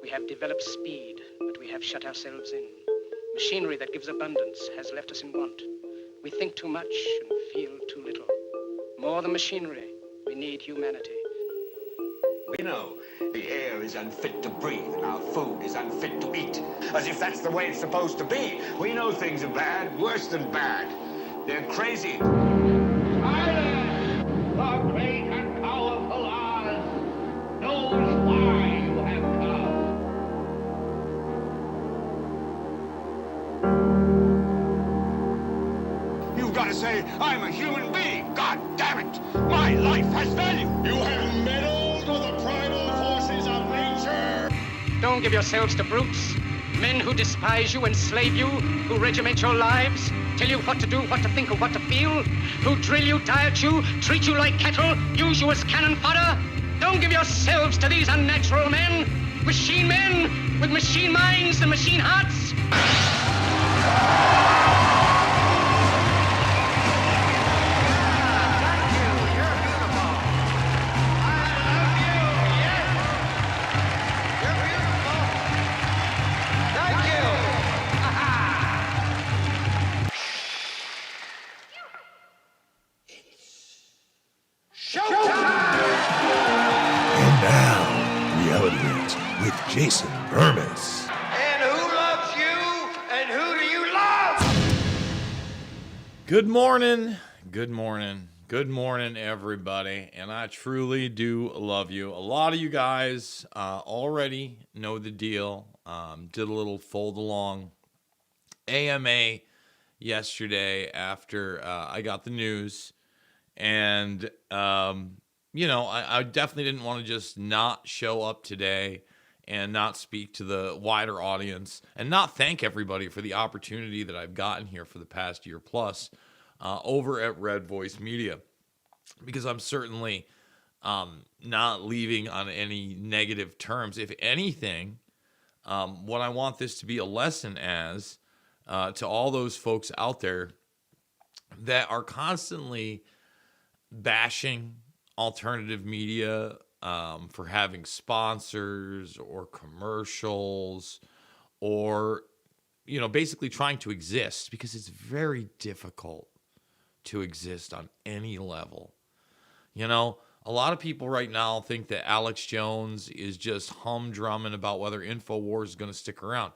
We have developed speed, but we have shut ourselves in. Machinery that gives abundance has left us in want. We think too much and feel too little. More than machinery, we need humanity. We know the air is unfit to breathe and our food is unfit to eat. As if that's the way it's supposed to be. We know things are bad, worse than bad. They're crazy. Silence! The great and powerful Oz knows why you have come. You've got to say, I'm a human being. God damn it. My life has value. You have meddled with the primal forces of nature. Don't give yourselves to brutes, men who despise you, enslave you, who regiment your lives, tell you what to do, what to think, or what to feel, who drill you, diet you, treat you like cattle, use you as cannon fodder. Don't give yourselves to these unnatural men with machine minds and machine hearts. And now, Reality Hits with Jason Bermas. And who loves you? And who do you love? Good morning, everybody. And I truly do love you. A lot of you guys already know the deal. Did a little fold along AMA yesterday after I got the news. And, I definitely didn't want to just not show up today and not speak to the wider audience and not thank everybody for the opportunity that I've gotten here for the past year plus over at Red Voice Media, because I'm certainly not leaving on any negative terms. If anything, what I want this to be a lesson as to all those folks out there that are constantly bashing alternative media for having sponsors or commercials or, basically trying to exist, because it's very difficult to exist on any level. A lot of people right now think that Alex Jones is just humdrumming about whether InfoWars is going to stick around.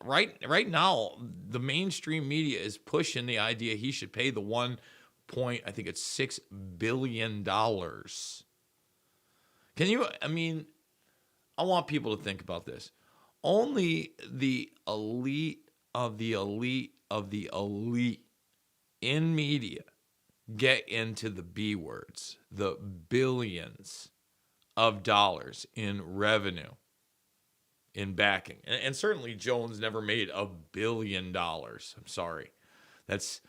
Right now, the mainstream media is pushing the idea he should pay the $6 billion. I want people to think about this. Only the elite of the elite of the elite in media get into the B words, the billions of dollars in revenue, in backing. And certainly Jones never made $1 billion. I'm sorry. That's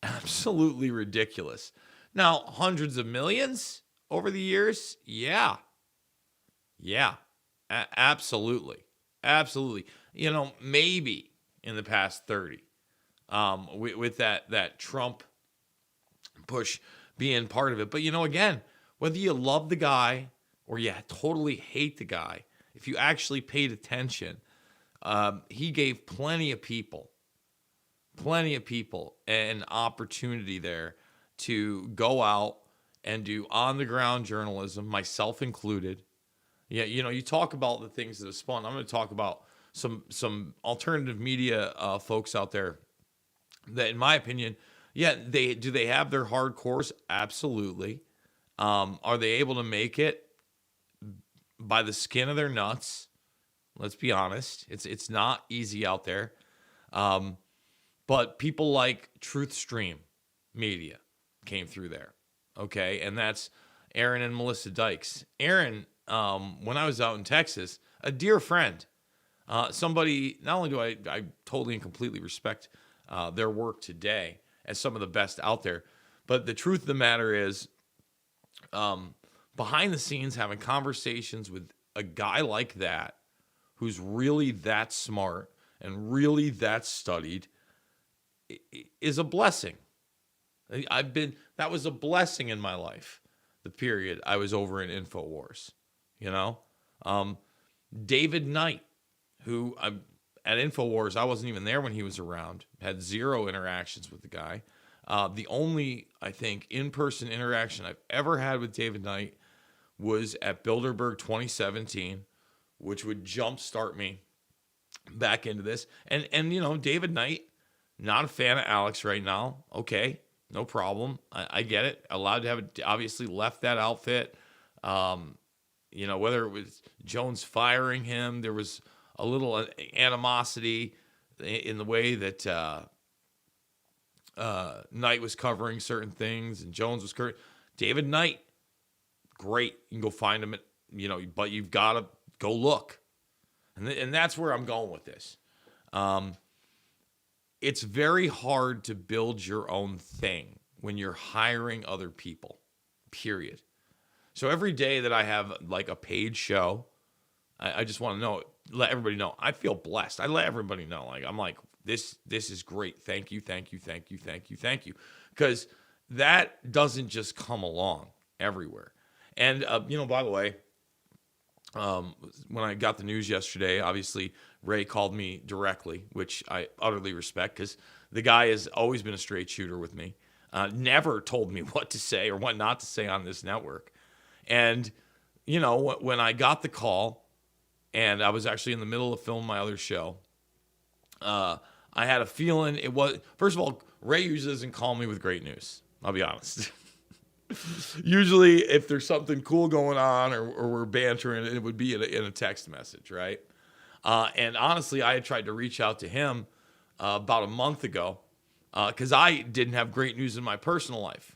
absolutely ridiculous. Now, hundreds of millions over the years? Yeah, absolutely. Maybe in the past 30, with that Trump push being part of it. But, again, whether you love the guy or you totally hate the guy, if you actually paid attention, he gave plenty of people an opportunity there to go out and do on-the-ground journalism, myself included. Yeah, you talk about the things that have spun. I'm going to talk about some alternative media folks out there that, in my opinion, they have their hardcores? Absolutely. Are they able to make it by the skin of their nuts? Let's be honest. It's not easy out there. But people like TruthStream Media came through there, okay? And that's Aaron and Melissa Dykes. Aaron, when I was out in Texas, a dear friend, somebody, not only do I totally and completely respect their work today as some of the best out there, but the truth of the matter is, behind the scenes, having conversations with a guy like that, who's really that smart and really that studied, is a blessing. That was a blessing in my life, the period I was over in InfoWars, David Knight, who at InfoWars, I wasn't even there when he was around, had zero interactions with the guy. The only, I think, in-person interaction I've ever had with David Knight was at Bilderberg 2017, which would jumpstart me back into this. And you know, David Knight, not a fan of Alex right now. Okay, no problem. I get it. Allowed to have it. Obviously left that outfit. You know, whether it was Jones firing him, there was a little animosity in the way that Knight was covering certain things and Jones was covering. David Knight, great. You can go find him, you know, but you've got to go look. And that's where I'm going with this. It's very hard to build your own thing when you're hiring other people, period. So every day that I have like a paid show, I just want to know, let everybody know. I feel blessed. I let everybody know. Like, I'm like, this is great. Thank you, thank you, thank you, thank you, thank you. Because that doesn't just come along everywhere. And, you know, by the way, when I got the news yesterday, obviously Ray called me directly, which I utterly respect because the guy has always been a straight shooter with me. Never told me what to say or what not to say on this network. And, you know, when I got the call and I was actually in the middle of filming my other show, I had a feeling it was, first of all, Ray usually doesn't call me with great news. I'll be honest. Usually if there's something cool going on or we're bantering, it would be in a text message, right? And honestly, I had tried to reach out to him about a month ago because I didn't have great news in my personal life.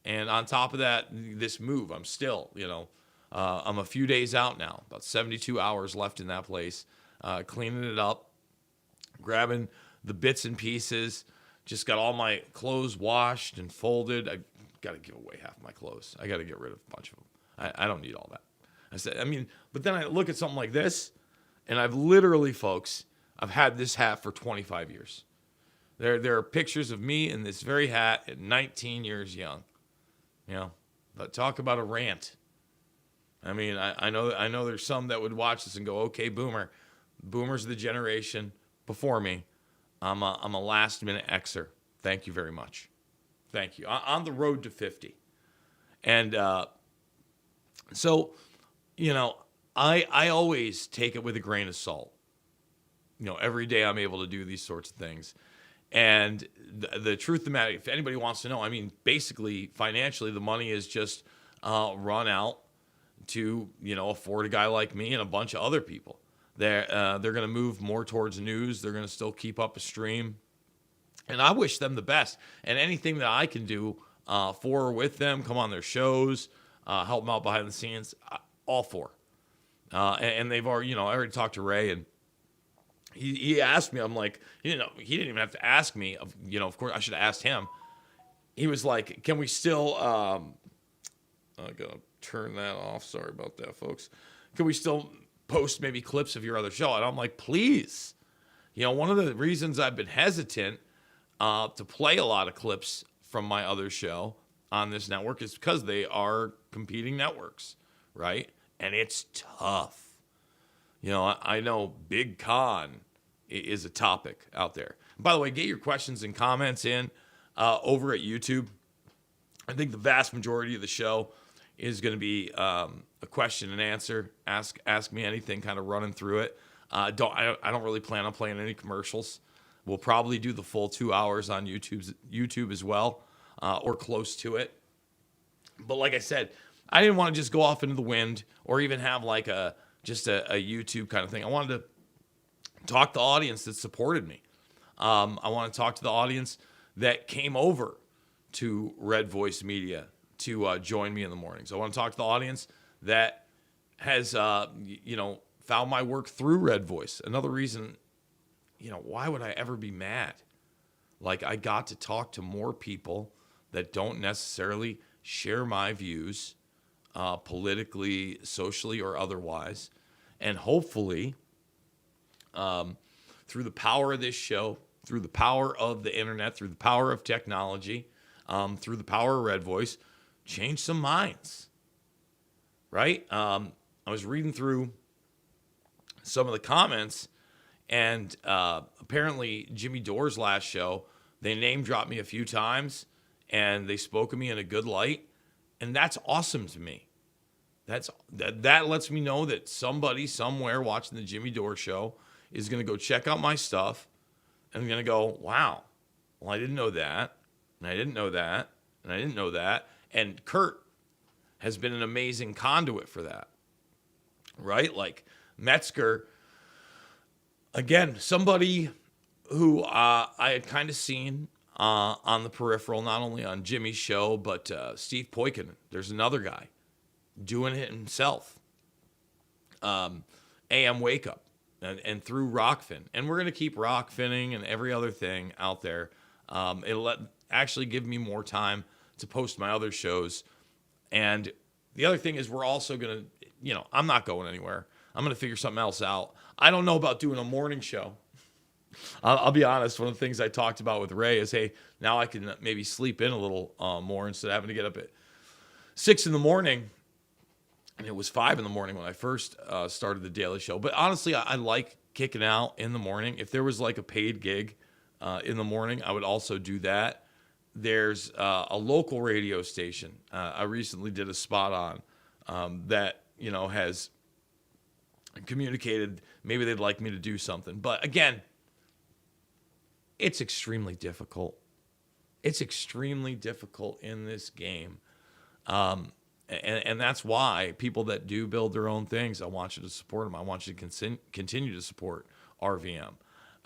And on top of that, this move, I'm still, you know, I'm a few days out now, about 72 hours left in that place, cleaning it up, grabbing the bits and pieces, just got all my clothes washed and folded. I got to give away half my clothes. I got to get rid of a bunch of them. I don't need all that. But then I look at something like this, and I've literally, folks, I've had this hat for 25 years. There are pictures of me in this very hat at 19 years young. You know, but talk about a rant. I mean, I know there's some that would watch this and go, okay, boomer. Boomer's the generation before me. I'm a last minute Xer. Thank you very much. Thank you. On the road to 50. And so, you know, I always take it with a grain of salt. You know, every day I'm able to do these sorts of things. And the truth of the matter, if anybody wants to know, I mean, basically, financially, the money is just run out to, you know, afford a guy like me and a bunch of other people. They're going to move more towards news. They're going to still keep up a stream. And I wish them the best. And anything that I can do for or with them, come on their shows, help them out behind the scenes, all for. And they've already, you know, I already talked to Ray and he asked me, I'm like, you know, he didn't even have to ask me, you know, of course I should have asked him. He was like, can we still, I gotta turn that off. Sorry about that, folks. Can we still post maybe clips of your other show? And I'm like, please. You know, one of the reasons I've been hesitant to play a lot of clips from my other show on this network is because they are competing networks, right? And it's tough. You know, I know Big Con is a topic out there. By the way, get your questions and comments in over at YouTube. I think the vast majority of the show is going to be a question and answer. Ask me anything, kind of running through it. I don't really plan on playing any commercials. We'll probably do the full 2 hours on YouTube as well, or close to it. But like I said, I didn't want to just go off into the wind or even have like just a YouTube kind of thing. I wanted to talk to the audience that supported me. I want to talk to the audience that came over to Red Voice Media to join me in the mornings. I want to talk to the audience that has, found my work through Red Voice. Another reason, why would I ever be mad? Like, I got to talk to more people that don't necessarily share my views politically, socially, or otherwise. And hopefully, through the power of this show, through the power of the internet, through the power of technology, through the power of Red Voice, change some minds, right? I was reading through some of the comments, and apparently Jimmy Dore's last show, they name dropped me a few times, and they spoke of me in a good light, and that's awesome to me. That lets me know that somebody somewhere watching the Jimmy Dore show is going to go check out my stuff and going to go, wow, well, I didn't know that, and I didn't know that, and I didn't know that. And Kurt has been an amazing conduit for that, right? Like Metzger, again, somebody who I had kind of seen on the peripheral, not only on Jimmy's show, but Steve Poikonen. There's another guy doing it himself. AM Wake Up and through Rockfin. And we're going to keep Rockfinning and every other thing out there. It'll actually give me more time to post my other shows. And the other thing is we're also going to, I'm not going anywhere. I'm going to figure something else out. I don't know about doing a morning show. I'll be honest. One of the things I talked about with Ray is, hey, now I can maybe sleep in a little more instead of having to get up at 6 in the morning. And it was 5 in the morning when I first started the Daily Show. But honestly, I like kicking out in the morning. If there was like a paid gig in the morning, I would also do that. There's a local radio station I recently did a spot on that, has communicated maybe they'd like me to do something. But again, it's extremely difficult. It's extremely difficult in this game. And that's why people that do build their own things, I want you to support them. I want you to continue to support RVM.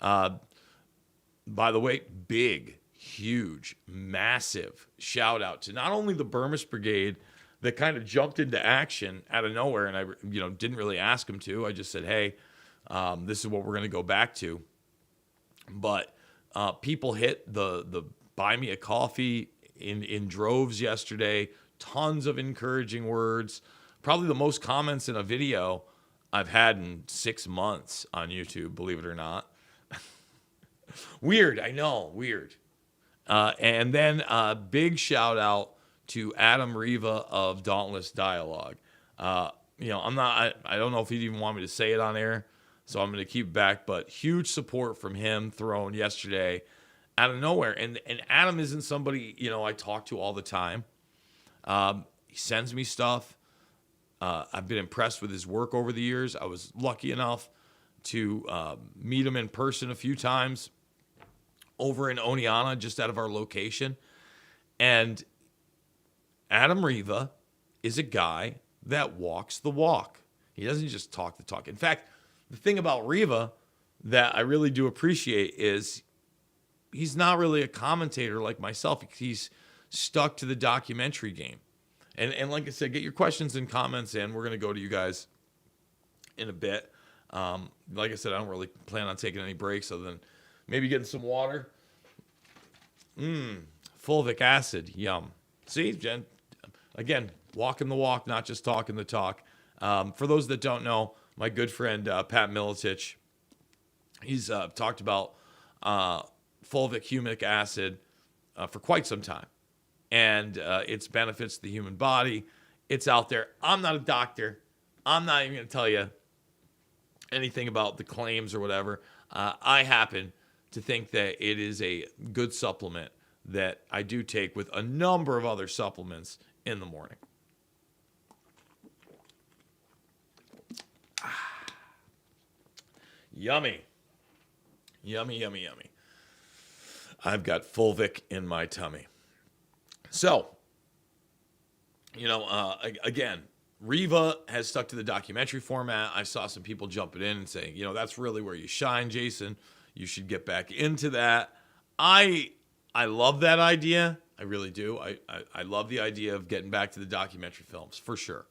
By the way, big, huge, massive shout out to not only the Bermas Brigade that kind of jumped into action out of nowhere, and I didn't really ask them to. I just said, hey, this is what we're going to go back to. But people hit the buy me a coffee in droves yesterday. Tons of encouraging words. Probably the most comments in a video I've had in 6 months on YouTube, believe it or not. Weird, I know, weird. And then a big shout out to Adam Riva of Dauntless Dialogue. I don't know if he'd even want me to say it on air, so I'm going to keep it back, but huge support from him thrown yesterday out of nowhere. And Adam isn't somebody, I talk to all the time. He sends me stuff. I've been impressed with his work over the years. I was lucky enough to meet him in person a few times over in Oneonta, just out of our location. And Adam Riva is a guy that walks the walk. He doesn't just talk the talk. In fact, the thing about Riva that I really do appreciate is he's not really a commentator like myself. He's stuck to the documentary game. And like I said, get your questions and comments in. We're going to go to you guys in a bit. Like I said, I don't really plan on taking any breaks other than maybe getting some water. Fulvic acid, yum. See, Jen, again, walking the walk, not just talking the talk. For those that don't know, my good friend Pat Militich, he's talked about fulvic humic acid for quite some time. And its benefits to the human body. It's out there. I'm not a doctor. I'm not even going to tell you anything about the claims or whatever. I happen to think that it is a good supplement that I do take with a number of other supplements in the morning. Yummy. Yummy, yummy, yummy. I've got fulvic in my tummy. So, again, Riva has stuck to the documentary format. I saw some people jumping in and saying, that's really where you shine, Jason. You should get back into that. I love that idea. I really do. I love the idea of getting back to the documentary films, for sure.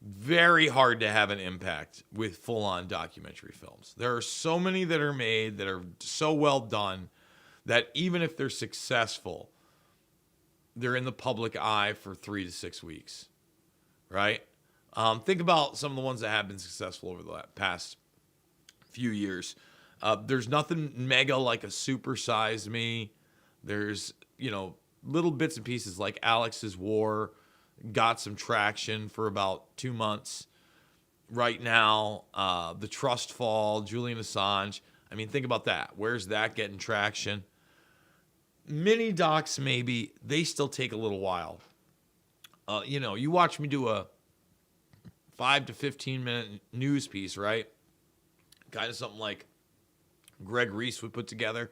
Very hard to have an impact with full-on documentary films. There are so many that are made that are so well done that even if they're successful, they're in the public eye for 3 to 6 weeks, right? Think about some of the ones that have been successful over the past few years. There's nothing mega like a Super Size Me. There's, little bits and pieces like Alex's War got some traction for about 2 months. right now, the trust fall, Julian Assange. I mean, think about that. Where's that getting traction? Mini docs, maybe, they still take a little while. You watch me do a 5 to 15 minute news piece, right? Kind of something like Greg Reese would put together.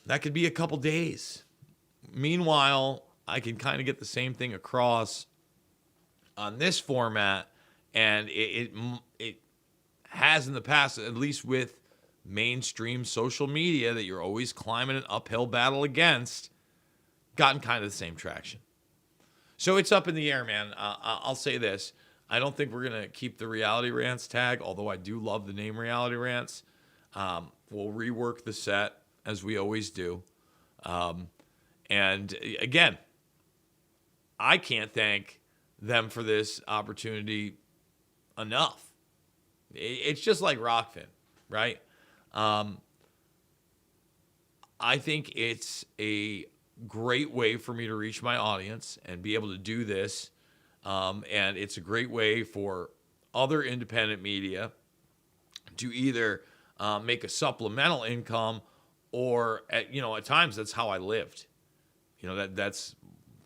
That could be a couple days. Meanwhile, I can kind of get the same thing across on this format, and it has in the past, at least with mainstream social media that you're always climbing an uphill battle against, gotten kind of the same traction. So it's up in the air, man. I'll say this. I don't think we're going to keep the Reality Rants tag, although I do love the name Reality Rants. We'll rework the set, as we always do. And again, I can't thank them for this opportunity enough. It's just like Rockfin, right? I think it's a great way for me to reach my audience and be able to do this. And it's a great way for other independent media to either make a supplemental income, or at times that's how I lived. That's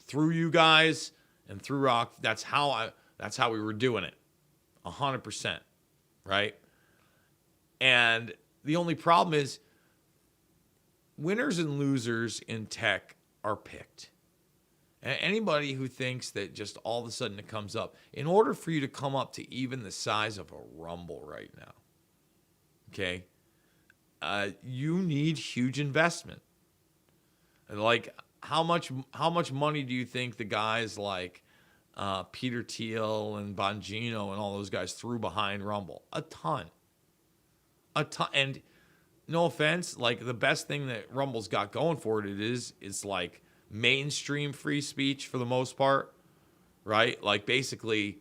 through you guys and through Rock. That's how we were doing it, 100%, right? And the only problem is winners and losers in tech are picked. And anybody who thinks that just all of a sudden it comes up, in order for you to come up to even the size of a Rumble right now, okay, you need huge investment. And like, how much money do you think the guys like Peter Thiel and Bongino and all those guys threw behind Rumble? A ton. And no offense, like, the best thing that Rumble's got going for it is like mainstream free speech for the most part, right? Like, basically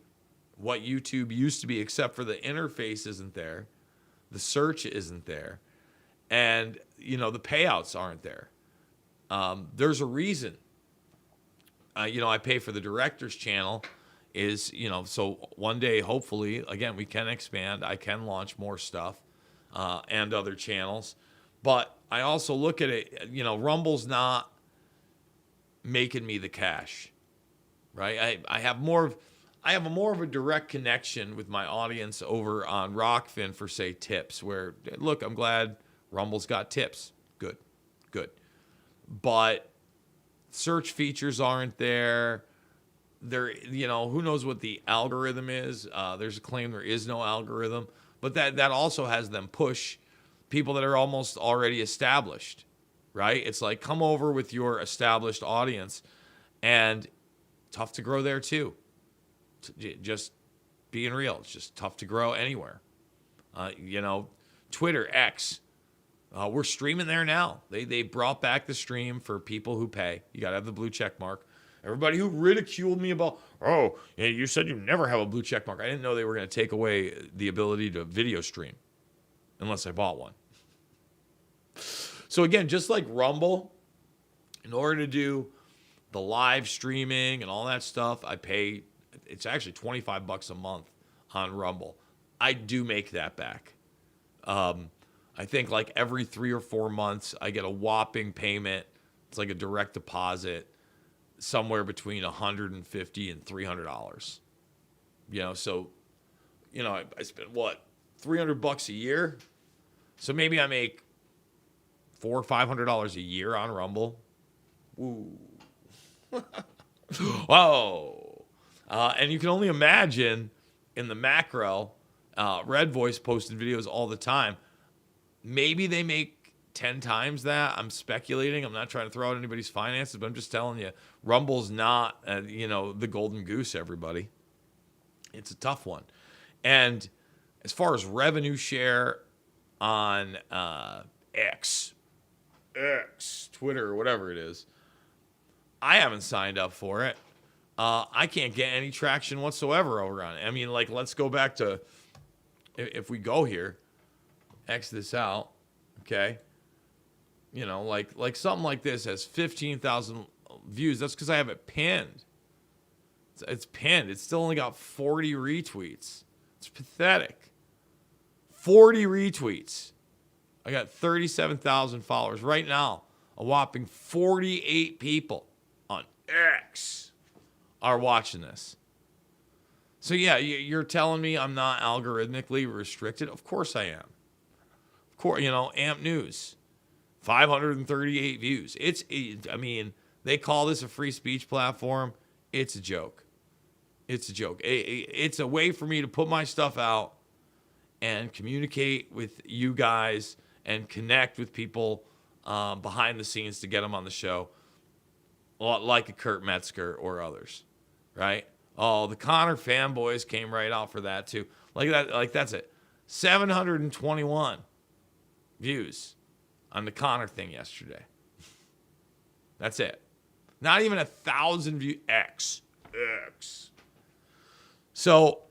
what YouTube used to be, except for the interface isn't there, the search isn't there, and the payouts aren't there. There's a reason. I pay for the director's channel, so one day, hopefully, again, we can expand. I can launch more stuff and other channels. But I also look at it, Rumble's not making me the cash, right? I have more of a direct connection with my audience over on Rockfin for, say, tips, where, look, I'm glad Rumble's got tips. Good. But search features aren't there. Who knows what the algorithm is? There's a claim there is no algorithm, but that also has them push people that are almost already established, right? It's like, come over with your established audience, and tough to grow there too. Just being real, it's just tough to grow anywhere. Twitter, X, we're streaming there now. They brought back the stream for people who pay. You got to have the blue check mark. Everybody who ridiculed me about, you said you never have a blue check mark. I didn't know they were going to take away the ability to video stream unless I bought one. So again, just like Rumble, in order to do the live streaming and all that stuff, I pay, it's actually $25 a month on Rumble. I do make that back. I think like every 3 or 4 months, I get a whopping payment. It's like a direct deposit, somewhere between $150 and $300. So, I spend $300 a year. So maybe I make $400 or $500 a year on Rumble. Woo. Whoa. And you can only imagine in the macro, Red Voice posted videos all the time. Maybe they make 10 times that. I'm speculating. I'm not trying to throw out anybody's finances, but I'm just telling you, Rumble's not, the golden goose, everybody. It's a tough one. And as far as revenue share on X, Twitter, or whatever it is, I haven't signed up for it. I can't get any traction whatsoever over on it. I mean, like, let's go back to, if we go here, X this out, okay? Like something like this has 15,000 views. That's because I have it pinned. It's pinned. It's still only got 40 retweets. It's pathetic. 40 retweets. I got 37,000 followers. Right now, a whopping 48 people on X are watching this. So yeah, you're telling me I'm not algorithmically restricted? Of course I am. Of course, AMP News, 538 views. They call this a free speech platform. It's a joke. It's a joke. It's a way for me to put my stuff out and communicate with you guys and connect with people behind the scenes to get them on the show, like a Kurt Metzger or others, right? Oh, the Connor fanboys came right out for that too. That's it. 721 views on the Connor thing yesterday. That's it. Not even 1,000 views. X. So,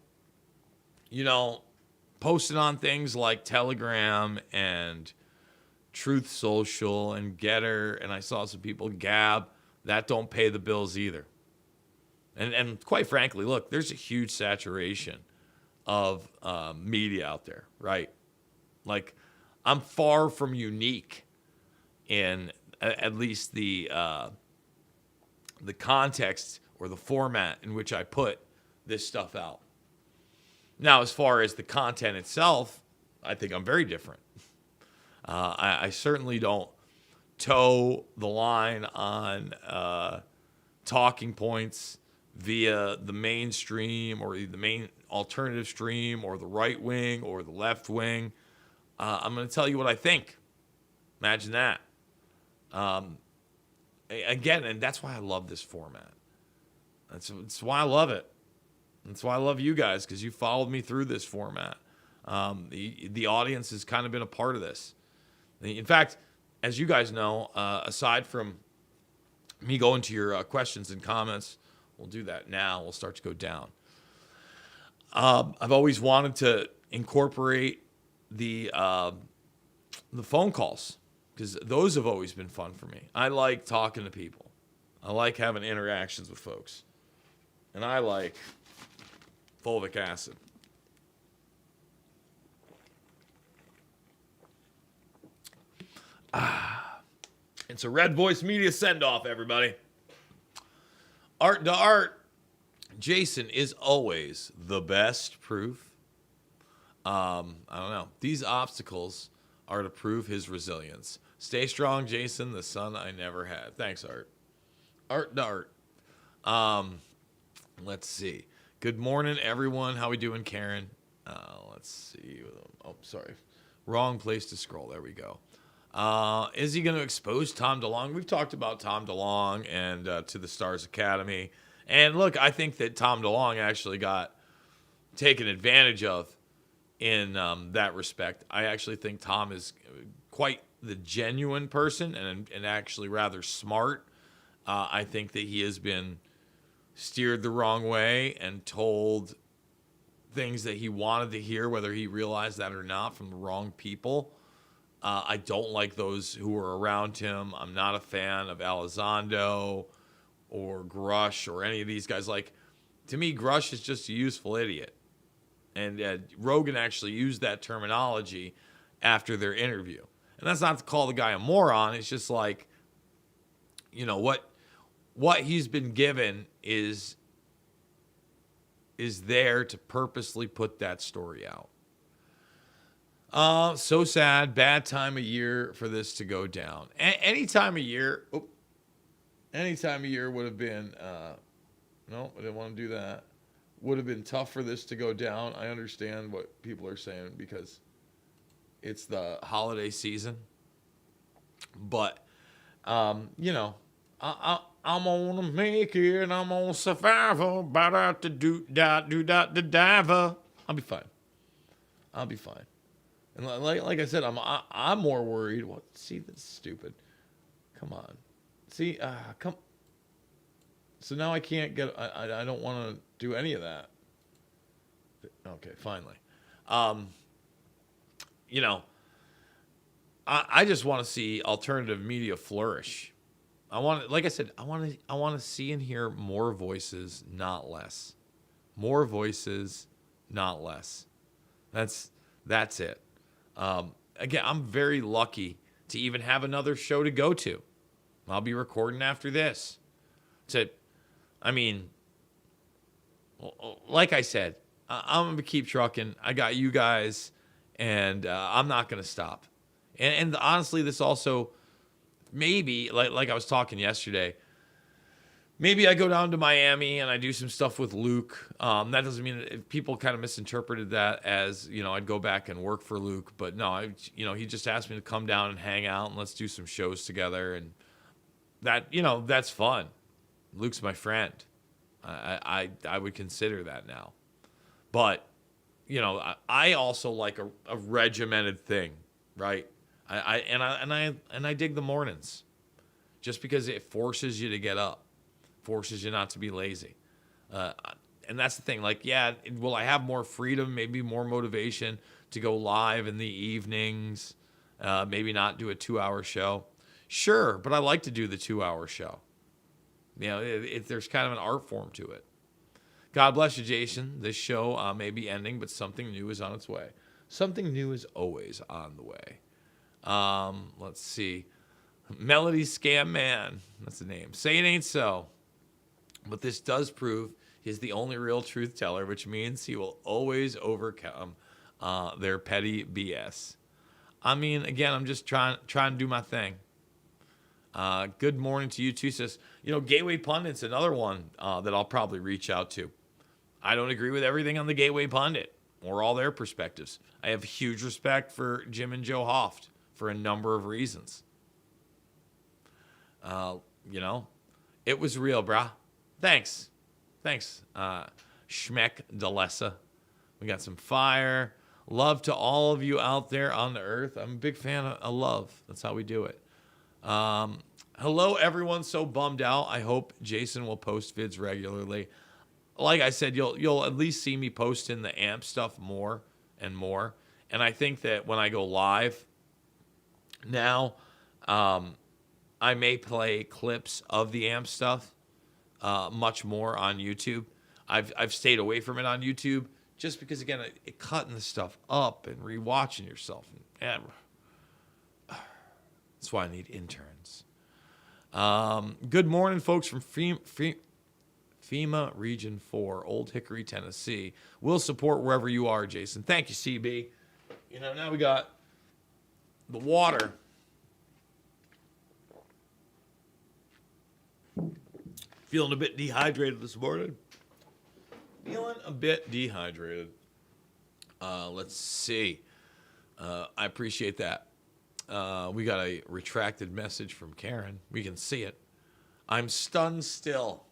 posted on things like Telegram and Truth Social and Getter, and I saw some people gab. That don't pay the bills either. And quite frankly, look, there's a huge saturation of media out there, right? Like, I'm far from unique in at least the context or the format in which I put this stuff out. Now, as far as the content itself, I think I'm very different. I certainly don't toe the line on talking points via the mainstream or the main alternative stream or the right wing or the left wing. I'm going to tell you what I think. Imagine that. Again, and that's why I love this format. That's why I love it. That's why I love you guys, because you followed me through this format. The audience has kind of been a part of this. In fact, as you guys know, aside from me going to your questions and comments, we'll do that now. We'll start to go down. I've always wanted to incorporate the phone calls, because those have always been fun for me. I like talking to people. I like having interactions with folks. And I like fulvic acid. It's a Red Voice Media send-off, everybody. Art to art. Jason is always the best proof. I don't know. These obstacles are to prove his resilience. Stay strong, Jason, the son I never had. Thanks, Art. Art to art. Let's see. Good morning, everyone. How we doing, Karen? Let's see. Oh, sorry. Wrong place to scroll. There we go. Is he going to expose Tom DeLonge? We've talked about Tom DeLonge and To the Stars Academy. And look, I think that Tom DeLonge actually got taken advantage of in that respect. I actually think Tom is quite the genuine person and actually rather smart. I think that he has been steered the wrong way and told things that he wanted to hear, whether he realized that or not, from the wrong people. I don't like those who are around him. I'm not a fan of Elizondo or Grush or any of these guys. Like, to me, Grush is just a useful idiot. And Rogan actually used that terminology after their interview. And that's not to call the guy a moron. It's just like, what he's been given is there to purposely put that story out. So sad. Bad time of year for this to go down. Any time of year would have been, no, I didn't want to do that. Would have been tough for this to go down. I understand what people are saying because it's the holiday season. But, I'm gonna make it and I'm gonna survive. I'll be fine. I'll be fine. And like I said, I'm more worried. What? See, that's stupid. Come on. See, come. So now I can't get. I don't want to do any of that. Okay, finally. I just want to see alternative media flourish. I want, like I said, I want to see and hear more voices, not less. More voices, not less. That's it. Again, I'm very lucky to even have another show to go to. I'll be recording after this. I mean, like I said, I'm going to keep trucking. I got you guys, and I'm not going to stop. And honestly, this also, maybe, like I was talking yesterday, maybe I go down to Miami and I do some stuff with Luke. That doesn't mean people kind of misinterpreted that as, I'd go back and work for Luke. But no, he just asked me to come down and hang out and let's do some shows together. And that, that's fun. Luke's my friend. I would consider that now. But, I also like a regimented thing, right? I dig the mornings just because it forces you to get up, forces you not to be lazy. And that's the thing. Like, yeah, will I have more freedom, maybe more motivation to go live in the evenings, maybe not do a 2-hour show? Sure, but I like to do the 2-hour show. There's kind of an art form to it. God bless you, Jason. This show may be ending, but something new is on its way. Something new is always on the way. Let's see. Melody Scam Man. That's the name. Say it ain't so. But this does prove he's the only real truth teller, which means he will always overcome their petty BS. I mean, again, I'm just trying to do my thing. Good morning to you too, sis. Gateway Pundit's another one that I'll probably reach out to. I don't agree with everything on the Gateway Pundit or all their perspectives. I have huge respect for Jim and Joe Hoft for a number of reasons. It was real, brah. Thanks. Schmeck Delessa. We got some fire. Love to all of you out there on the earth. I'm a big fan of love. That's how we do it. Hello, everyone. So bummed out. I hope Jason will post vids regularly. Like I said, you'll at least see me posting the AMP stuff more and more. And I think that when I go live now, I may play clips of the AMP stuff much more on YouTube. I've stayed away from it on YouTube just because, again, it cutting the stuff up and rewatching yourself. And that's why I need interns. Good morning, folks from FEMA Region 4, Old Hickory, Tennessee. We'll support wherever you are, Jason. Thank you, CB. Now we got the water. Feeling a bit dehydrated this morning. Let's see. I appreciate that. We got a retracted message from Karen. We can see it. I'm stunned still.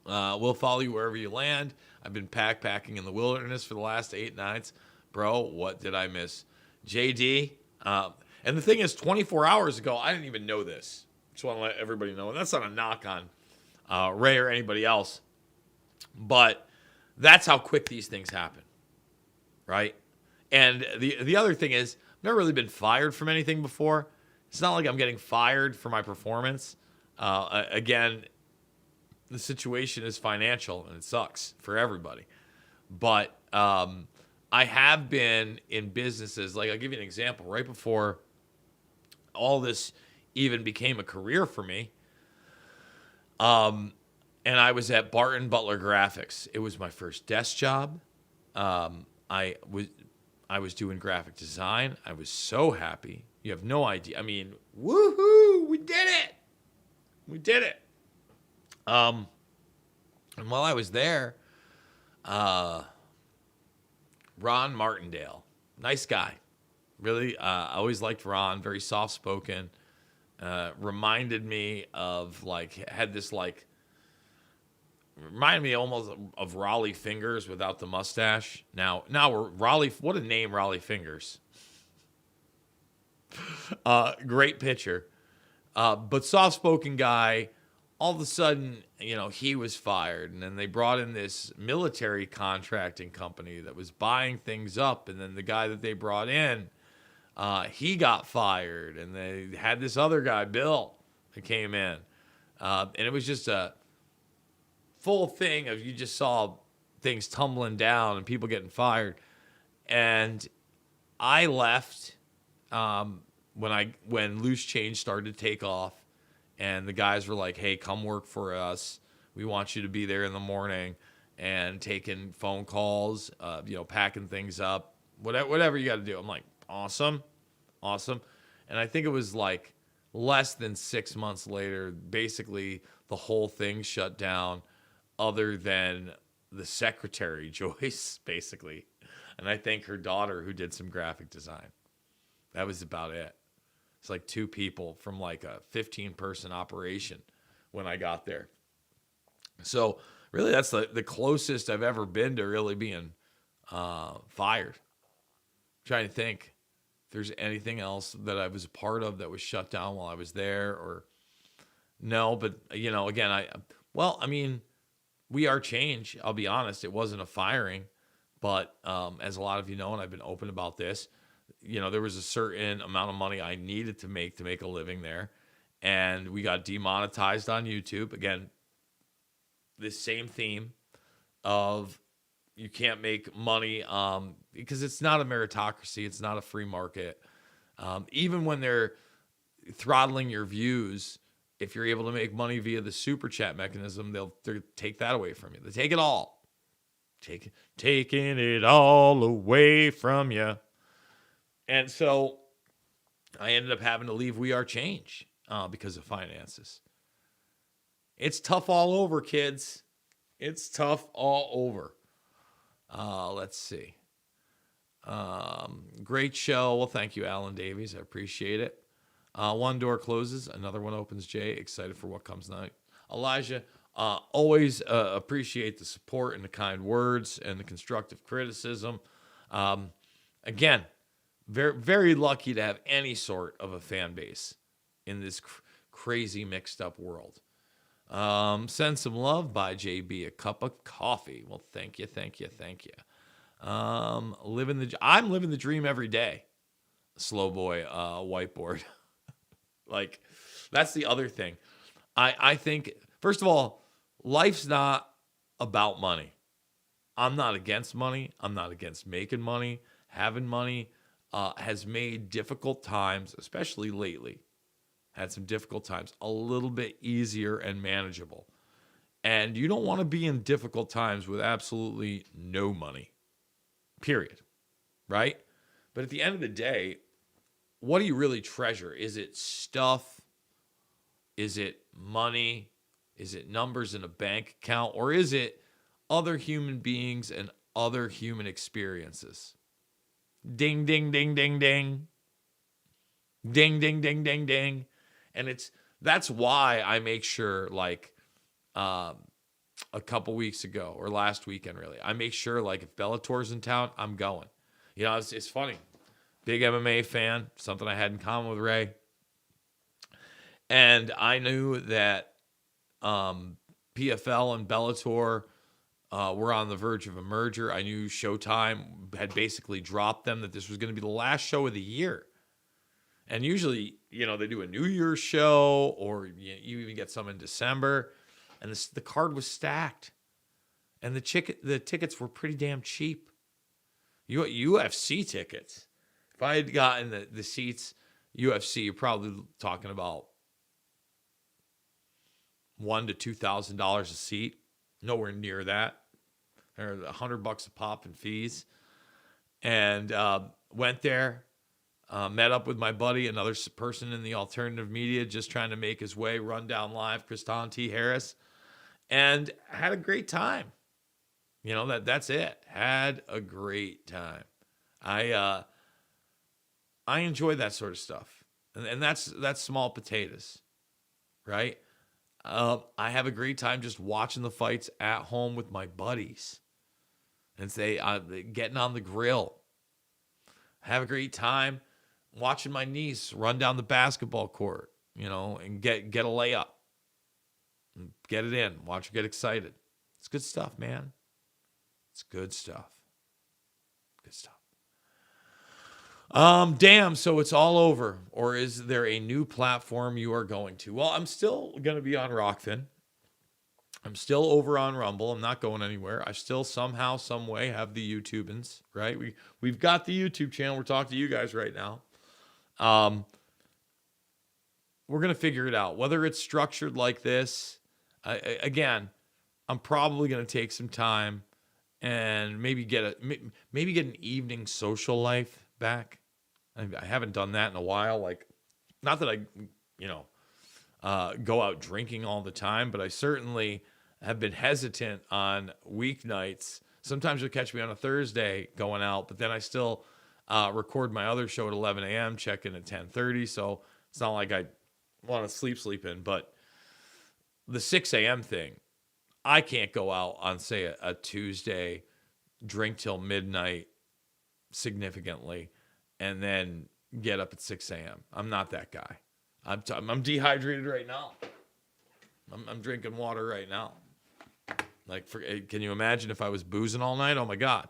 We'll follow you wherever you land. I've been packing in the wilderness for the last 8 nights. Bro, what did I miss? JD. And the thing is, 24 hours ago, I didn't even know this. Just want to let everybody know. And that's not a knock on Ray or anybody else. But that's how quick these things happen. Right? And the other thing is, I've never really been fired from anything before. It's not like I'm getting fired for my performance. Again, the situation is financial, and it sucks for everybody. But I have been in businesses, like I'll give you an example. Right before all this even became a career for me, and I was at Barton Butler Graphics. It was my first desk job. I was doing graphic design. I was so happy. You have no idea. I mean, woohoo! We did it. And while I was there, Ron Martindale, nice guy. Really, I always liked Ron. Very soft-spoken. Reminded me of reminded me almost of Raleigh Fingers without the mustache. Now we're Raleigh. What a name, Raleigh Fingers. Great pitcher, but soft-spoken guy. All of a sudden, he was fired, and then they brought in this military contracting company that was buying things up, and then the guy that they brought in, he got fired, and they had this other guy, Bill, that came in. And it was just a full thing of you just saw things tumbling down and people getting fired. And I left when Loose Change started to take off, and the guys were like, "Hey, come work for us. We want you to be there in the morning and taking phone calls, packing things up, whatever you got to do." I'm like, "Awesome, awesome." And I think it was like less than 6 months later, basically the whole thing shut down, other than the secretary, Joyce, basically. And I think her daughter, who did some graphic design. That was about it. It's like 2 people from like a 15-person operation when I got there. So really, that's the closest I've ever been to really being fired. I'm trying to think if there's anything else that I was a part of that was shut down while I was there, or no. But again, We Are Change. I'll be honest, it wasn't a firing, but as a lot of you know, and I've been open about this, there was a certain amount of money I needed to make a living there, and we got demonetized on YouTube. Again, this same theme of you can't make money because it's not a meritocracy, it's not a free market. Even when they're throttling your views, if you're able to make money via the super chat mechanism, they'll take that away from you. They take it all. Taking it all away from you. And so I ended up having to leave We Are Change because of finances. It's tough all over, kids. It's tough all over. Let's see. Great show. Well, thank you, Alan Davies. I appreciate it. One door closes, another one opens. Jay, excited for what comes next. Elijah, always appreciate the support and the kind words and the constructive criticism. Again, very, very lucky to have any sort of a fan base in this crazy mixed up world. Send some love by JB, a cup of coffee. Well, thank you. I'm living the dream every day. Slow boy, whiteboard. Like, that's the other thing. I think, first of all, life's not about money. I'm not against money. I'm not against making money. Having money has made difficult times, especially lately, had some difficult times, a little bit easier and manageable. And you don't want to be in difficult times with absolutely no money, period, right? But at the end of the day, what do you really treasure? Is it stuff? Is it money? Is it numbers in a bank account? Or is it other human beings and other human experiences? Ding, ding, ding, ding, ding. Ding, ding, ding, ding, ding. And that's why I make sure, like, a couple weeks ago or last weekend, really, I make sure, like, if Bellator's in town, I'm going. It's funny. Big MMA fan, something I had in common with Ray. And I knew that PFL and Bellator were on the verge of a merger. I knew Showtime had basically dropped them, that this was going to be the last show of the year. And usually, they do a New Year's show, or you even get some in December. And the card was stacked. And the tickets were pretty damn cheap. UFC tickets. If I had gotten the seats, UFC, you're probably talking about $1,000 to $2,000 a seat. Nowhere near that. They're $100 a pop in fees. And went there, met up with my buddy, another person in the alternative media, just trying to make his way, Rundown Live, Kristan T. Harris, and had a great time. That's it. Had a great time. I enjoy that sort of stuff. And that's small potatoes, right? I have a great time just watching the fights at home with my buddies and getting on the grill. Have a great time watching my niece run down the basketball court, and get a layup. And get it in. Watch her get excited. It's good stuff, man. It's good stuff. Good stuff. Damn, so it's all over. Or is there a new platform you are going to? Well, I'm still going to be on Rockfin. I'm still over on Rumble. I'm not going anywhere. I still somehow, some way have the YouTubans, right? We've got the YouTube channel. We're talking to you guys right now. We're going to figure it out. Whether it's structured like this, again, I'm probably going to take some time and maybe get an evening social life back. I haven't done that in a while. Like, not that I, go out drinking all the time, but I certainly have been hesitant on weeknights. Sometimes you'll catch me on a Thursday going out, but then I still record my other show at 11 a.m., check in at 10:30. So it's not like I want to sleep in. But the 6 a.m. thing, I can't go out on, say, a Tuesday, drink till midnight significantly, and then get up at 6 a.m. I'm not that guy. I'm dehydrated right now. I'm drinking water right now. Like, can you imagine if I was boozing all night? Oh, my God.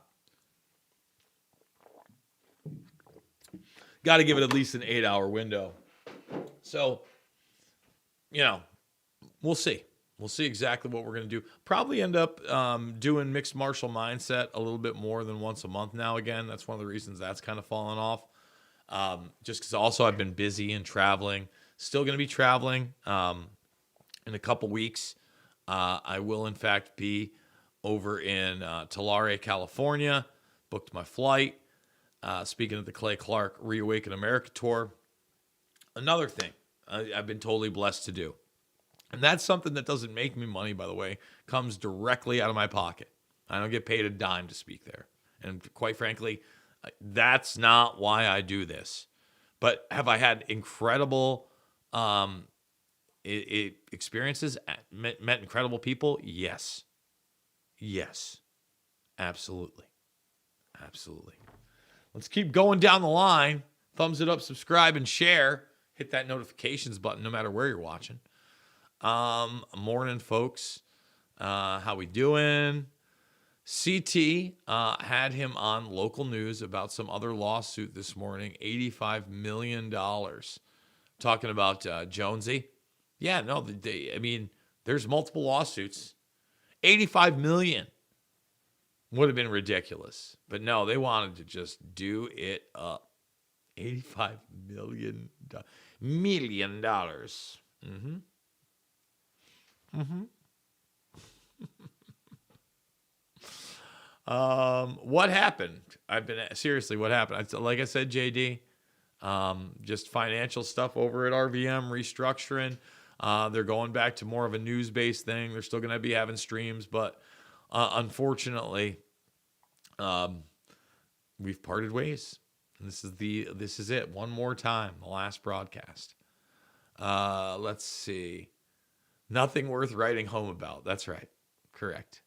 Got to give it at least an 8-hour window. So, we'll see. We'll see exactly what we're going to do. Probably end up doing Mixed Martial Mindset a little bit more than once a month now again. That's one of the reasons that's kind of fallen off. Just because also I've been busy and traveling. Still going to be traveling in a couple weeks. I will, in fact, be over in Tulare, California. Booked my flight. Speaking of the Clay Clark Reawaken America tour. Another thing I've been totally blessed to do. And that's something that doesn't make me money, by the way. Comes directly out of my pocket. I don't get paid a dime to speak there. And quite frankly, that's not why I do this. But have I had incredible experiences, met incredible people? Yes. Yes. Absolutely. Absolutely. Let's keep going down the line. Thumbs it up, subscribe, and share. Hit that notifications button no matter where you're watching. Morning, folks. How we doing? CT had him on local news about some other lawsuit this morning, $85 million. Talking about Jonesy. Yeah, no, there's multiple lawsuits. $85 million would have been ridiculous. But no, they wanted to just do it up. $85 million. Million dollars. Mm-hmm. Mm-hmm. What happened? Seriously, what happened? Like I said, JD, just financial stuff over at RVM, restructuring. They're going back to more of a news-based thing. They're still going to be having streams, but unfortunately, we've parted ways. And this is it. One more time, the last broadcast. Let's see. Nothing worth writing home about. That's right. Correct.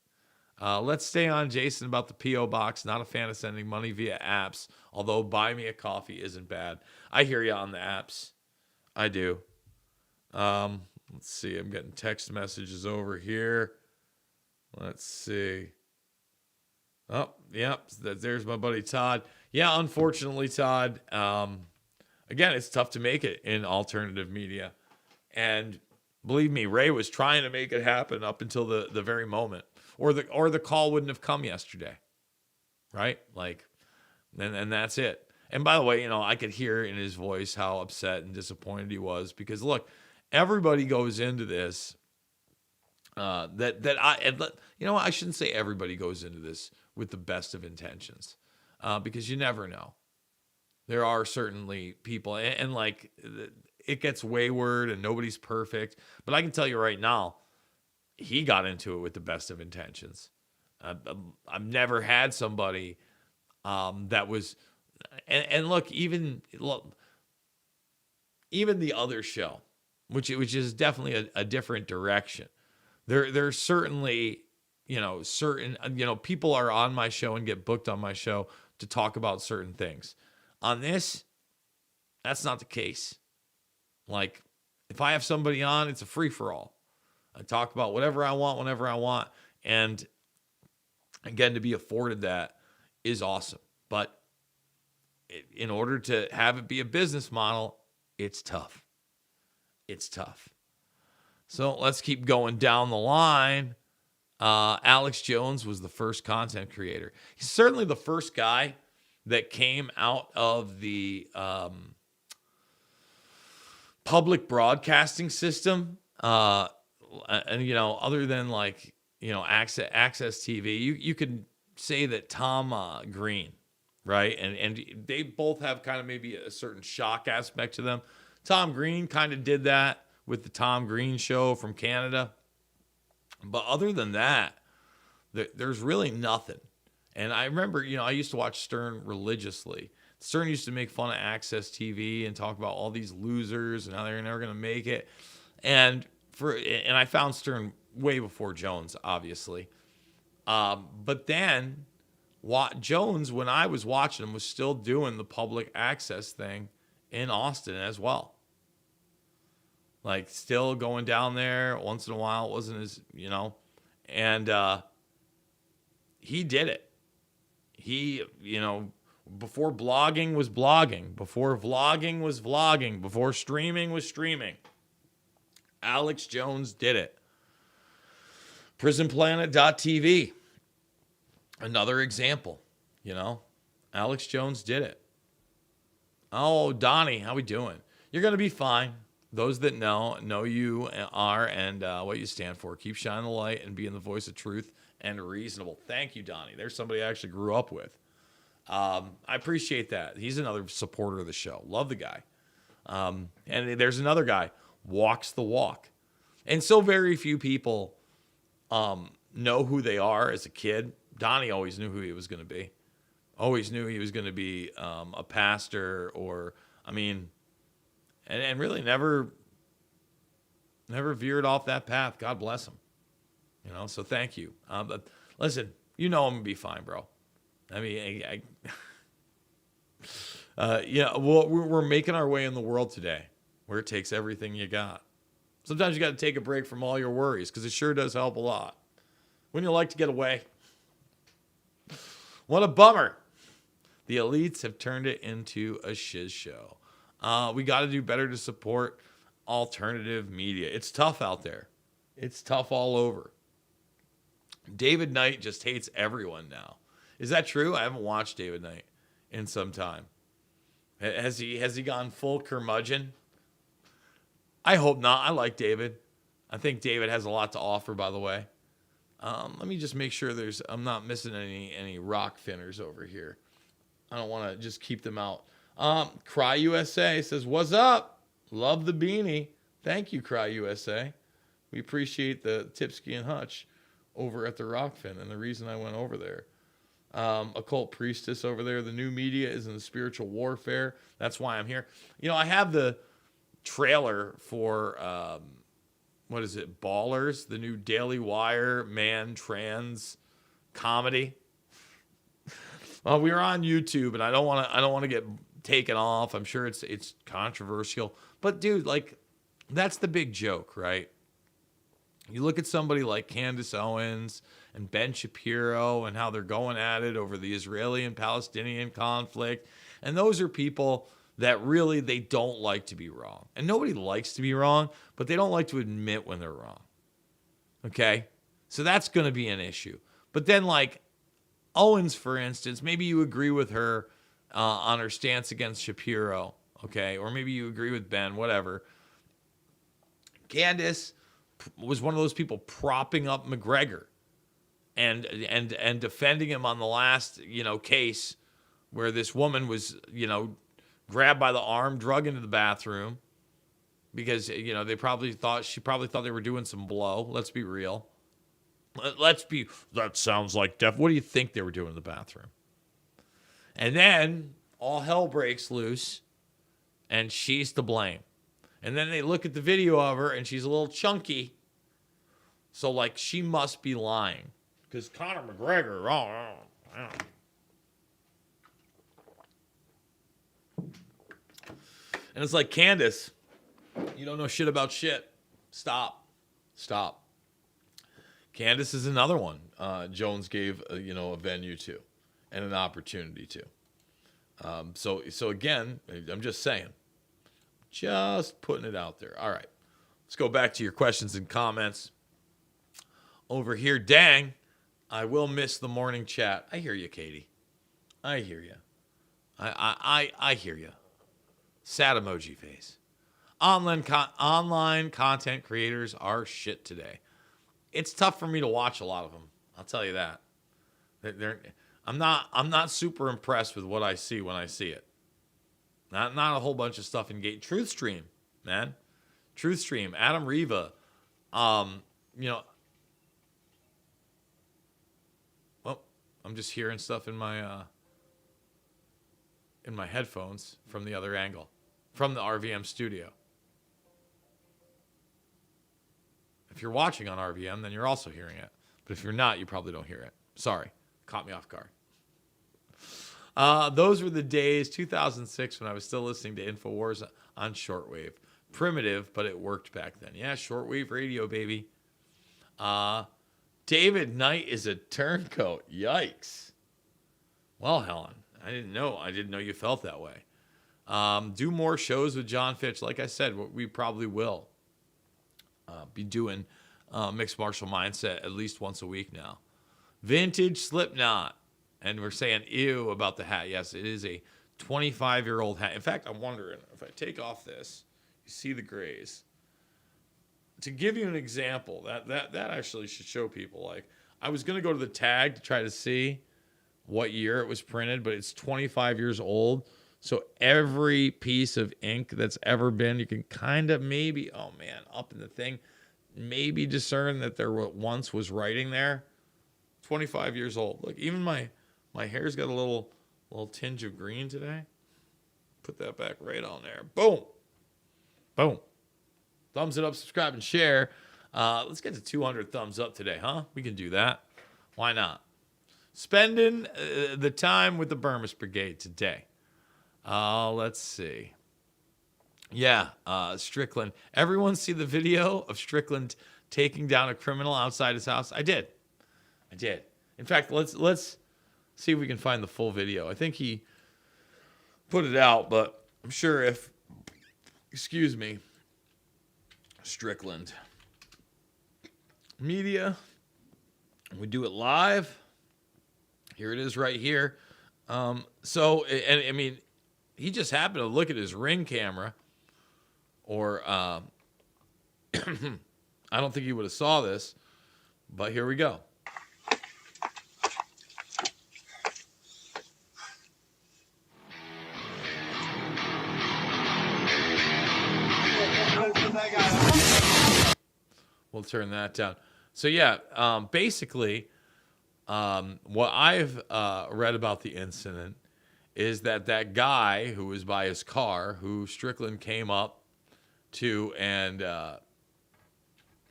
Let's stay on Jason about the P.O. Box. Not a fan of sending money via apps, although Buy Me a Coffee isn't bad. I hear you on the apps. I do. Let's see. I'm getting text messages over here. Let's see. Oh, yeah. There's my buddy Todd. Yeah, unfortunately, Todd. Again, it's tough to make it in alternative media. And believe me, Ray was trying to make it happen up until the very moment. Or the call wouldn't have come yesterday. Right? Like, and that's it. And by the way, I could hear in his voice how upset and disappointed he was. Because look, everybody goes into this. I shouldn't say everybody goes into this with the best of intentions. Because you never know. There are certainly people, and like, it gets wayward and nobody's perfect. But I can tell you right now, he got into it with the best of intentions. I've never had somebody that was, and look, even the other show, which is definitely a different direction. There's certainly, people are on my show and get booked on my show to talk about certain things. On this, that's not the case. Like, if I have somebody on, it's a free-for-all. I talk about whatever I want, whenever I want. And again, to be afforded that is awesome. But in order to have it be a business model, it's tough. It's tough. So let's keep going down the line. Alex Jones was the first content creator. He's certainly the first guy that came out of the public broadcasting system. And, you know, other than like, you know, access TV, you could say that Tom Green, right? And they both have kind of maybe a certain shock aspect to them. Tom Green kind of did that with the Tom Green Show from Canada. But other than that, there's really nothing. And I remember, you know, I used to watch Stern religiously. Stern used to make fun of Access TV and talk about all these losers and how they're never going to make it. And I found Stern way before Jones, obviously. But then Jones, when I was watching him, was still doing the public access thing in Austin as well. Like, still going down there once in a while. It wasn't as, you know, and he did it. He, you know, before blogging was blogging, before vlogging was vlogging, before streaming was streaming, Alex Jones did it. PrisonPlanet.tv, another example, you know, Alex Jones did it. Oh, Donnie, how we doing? You're going to be fine. Those that know you are and what you stand for. Keep shining the light and being the voice of truth and reasonable. Thank you, Donnie. There's somebody I actually grew up with. I appreciate that. He's another supporter of the show. Love the guy. And there's another guy, walks the walk. And so very few people know who they are as a kid. Donnie always knew who he was going to be. Always knew he was going to be a pastor or, I mean, and really never veered off that path. God bless him. You know, so thank you. But listen, you know I'm going to be fine, bro. I mean, yeah, well, we're making our way in the world today where it takes everything you got. Sometimes you got to take a break from all your worries because it sure does help a lot. Wouldn't you like to get away? What a bummer. The elites have turned it into a shiz show. We got to do better to support alternative media. It's tough out there. It's tough all over. David Knight just hates everyone now. Is that true? I haven't watched David Knight in some time. Has he gone full curmudgeon? I hope not. I like David. I think David has a lot to offer, by the way. Let me just make sure I'm not missing any rock finners over here. I don't want to just keep them out. Cry USA says, what's up? Love the beanie. Thank you, Cry USA. We appreciate the Tipsky and Hutch over at the Rockfin and the reason I went over there. Occult Priestess over there. The new media is in the spiritual warfare. That's why I'm here. You know, I have the trailer for, what is it? Ballers, the new Daily Wire man trans comedy. Well, we were on YouTube, and I don't want to get taken off. I'm sure it's controversial, but dude, like, that's the big joke, right? You look at somebody like Candace Owens and Ben Shapiro and how they're going at it over the Israeli and Palestinian conflict, and those are people that really they don't like to be wrong, and nobody likes to be wrong, but they don't like to admit when they're wrong. Okay, so that's going to be an issue. But then, like Owens, for instance, maybe you agree with her on her stance against Shapiro, okay? Or maybe you agree with Ben, whatever. Candace was one of those people propping up McGregor and defending him on the last, case where this woman was, grabbed by the arm, drug into the bathroom because, she probably thought they were doing some blow. Let's be real. That sounds like what do you think they were doing in the bathroom? And then all hell breaks loose, and she's to blame. And then they look at the video of her, and she's a little chunky. So, like, she must be lying. Because Conor McGregor, And it's like, Candace, you don't know shit about shit. Stop. Candace is another one Jones gave, a venue to and an opportunity to. So again, I'm just saying, just putting it out there. All right, let's go back to your questions and comments over here. Dang, I will miss the morning chat. I hear you, Katie. I hear you. I hear you. Sad emoji face. Online content creators are shit today. It's tough for me to watch a lot of them. I'll tell you that. I'm not super impressed with what I see when I see it. Not a whole bunch of stuff in Gate. Truth Stream, man. Truth Stream. Adam Riva. Well, I'm just hearing stuff in my headphones from the other angle, from the RVM studio. If you're watching on RVM, then you're also hearing it. But if you're not, you probably don't hear it. Sorry. Caught me off guard. Those were the days, 2006, when I was still listening to InfoWars on shortwave. Primitive, but it worked back then. Yeah, shortwave radio, baby. David Knight is a turncoat. Yikes. Well, Helen, I didn't know you felt that way. Do more shows with John Fitch. Like I said, we probably will be doing Mixed Martial Mindset at least once a week now. Vintage Slipknot. And we're saying ew about the hat. Yes, it is a 25-year-old hat. In fact, I'm wondering if I take off this, you see the grays. To give you an example, that actually should show people. Like, I was going to go to the tag to try to see what year it was printed, but it's 25 years old. So every piece of ink that's ever been, you can kind of maybe, up in the thing, maybe discern that there once was writing there. 25 years old. Look, even my hair's got a little tinge of green today. Put that back right on there. Boom. Boom. Thumbs it up, subscribe, and share. Let's get to 200 thumbs up today, huh? We can do that. Why not? Spending the time with the Bermas Brigade today. Let's see. Yeah, Strickland. Everyone see the video of Strickland taking down a criminal outside his house? I did. In fact, let's see if we can find the full video. I think he put it out, but I'm sure if, Strickland Media, we do it live. Here it is right here. He just happened to look at his Ring camera, or I don't think he would have saw this, but here we go. We'll turn that down. So yeah, basically, what I've read about the incident is that guy who was by his car, who Strickland came up to and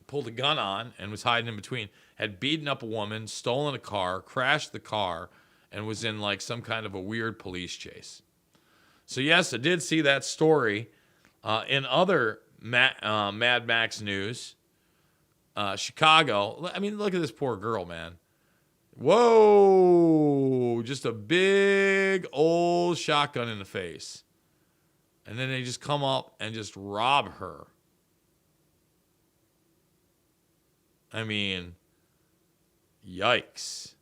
pulled a gun on and was hiding in between, had beaten up a woman, stolen a car, crashed the car, and was in like some kind of a weird police chase. So yes, I did see that story. In other Mad Max news, Chicago. I mean, look at this poor girl, man. Whoa, just a big old shotgun in the face. And then they just come up and just rob her. I mean, yikes.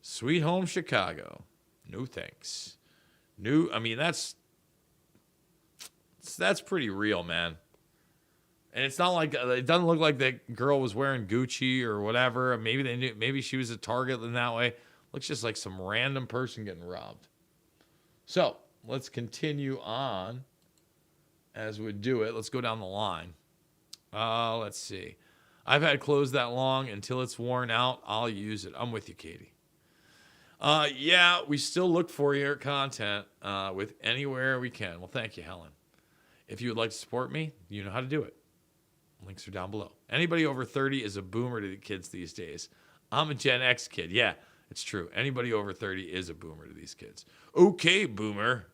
Sweet home Chicago. No thanks. That's pretty real, man. And it's not like, it doesn't look like that girl was wearing Gucci or whatever. Maybe she was a target in that way. Looks just like some random person getting robbed. So let's continue on as we do it. Let's go down the line. Let's see. I've had clothes that long. Until it's worn out, I'll use it. I'm with you, Katie. Yeah, we still look for your content with anywhere we can. Well, thank you, Helen. If you would like to support me, you know how to do it. Links are down below. Anybody over 30 is a boomer to the kids these days. I'm a Gen X kid. Yeah, it's true. Anybody over 30 is a boomer to these kids. Okay, boomer.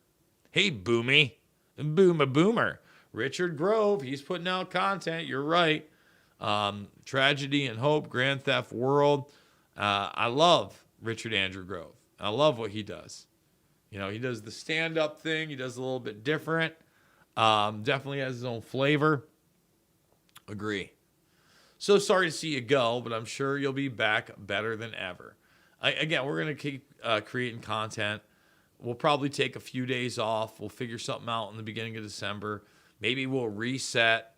Hey, boomy. Boomer. Richard Grove, he's putting out content. You're right. Tragedy and Hope, Grand Theft World. I love Richard Andrew Grove. I love what he does. You know, he does the stand-up thing. He does a little bit different. Definitely has his own flavor. Agree. So sorry to see you go, but I'm sure you'll be back better than ever. Again, we're going to keep creating content. We'll probably take a few days off. We'll figure something out in the beginning of December. Maybe we'll reset